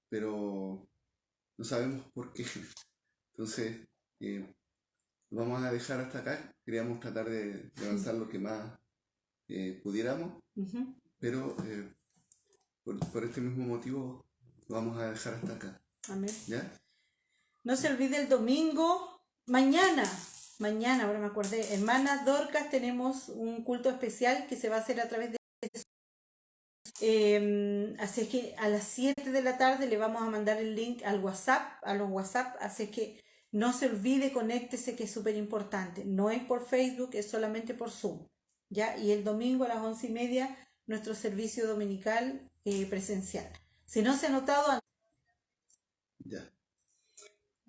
pero no sabemos por qué. Entonces, vamos a dejar hasta acá. Queríamos tratar de avanzar lo que más pudiéramos, Ujú. pero por este mismo motivo lo vamos a dejar hasta acá. Amén. ¿Ya? No se olvide el domingo, mañana, ahora me acordé, hermanas Dorcas, tenemos un culto especial que se va a hacer a través de... así es que a las 7 de la tarde le vamos a mandar el link al WhatsApp, a los WhatsApp, así es que no se olvide, conéctese, que es súper importante. No es por Facebook, es solamente por Zoom, ¿ya? Y el domingo a las 11:30, nuestro servicio dominical presencial. Si no se ha notado... Ya.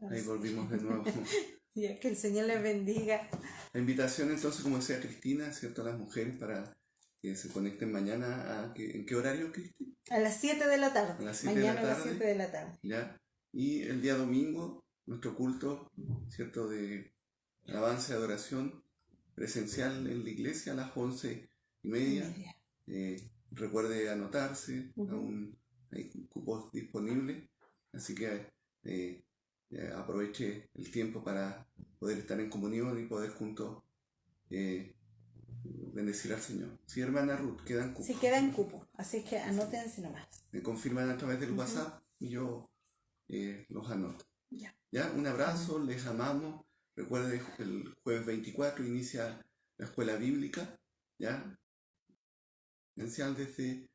Ahí volvimos de nuevo. Ya, que el Señor les bendiga. La invitación entonces, como decía Cristina, ¿cierto?, a las mujeres para que se conecten mañana ¿en qué horario, Cristi? A las 7 de la tarde. A las 7 de Mañana la a las tarde. 7 de la tarde. ¿Ya? Y el día domingo, nuestro culto, ¿cierto?, de alabanza y adoración presencial en la iglesia a las 11:30. Recuerde anotarse, aún hay cupos disponibles, así que aproveche el tiempo para poder estar en comunión y poder juntos bendecir al Señor. Sí, hermana Ruth, quedan cupos. Sí, queda en cupo, así que anótense nomás. Me confirman a través del WhatsApp y yo los anoto. Ya. ¿Ya? Un abrazo, les amamos. Recuerden, el jueves 24 inicia la escuela bíblica, ¿ya? Esencial desde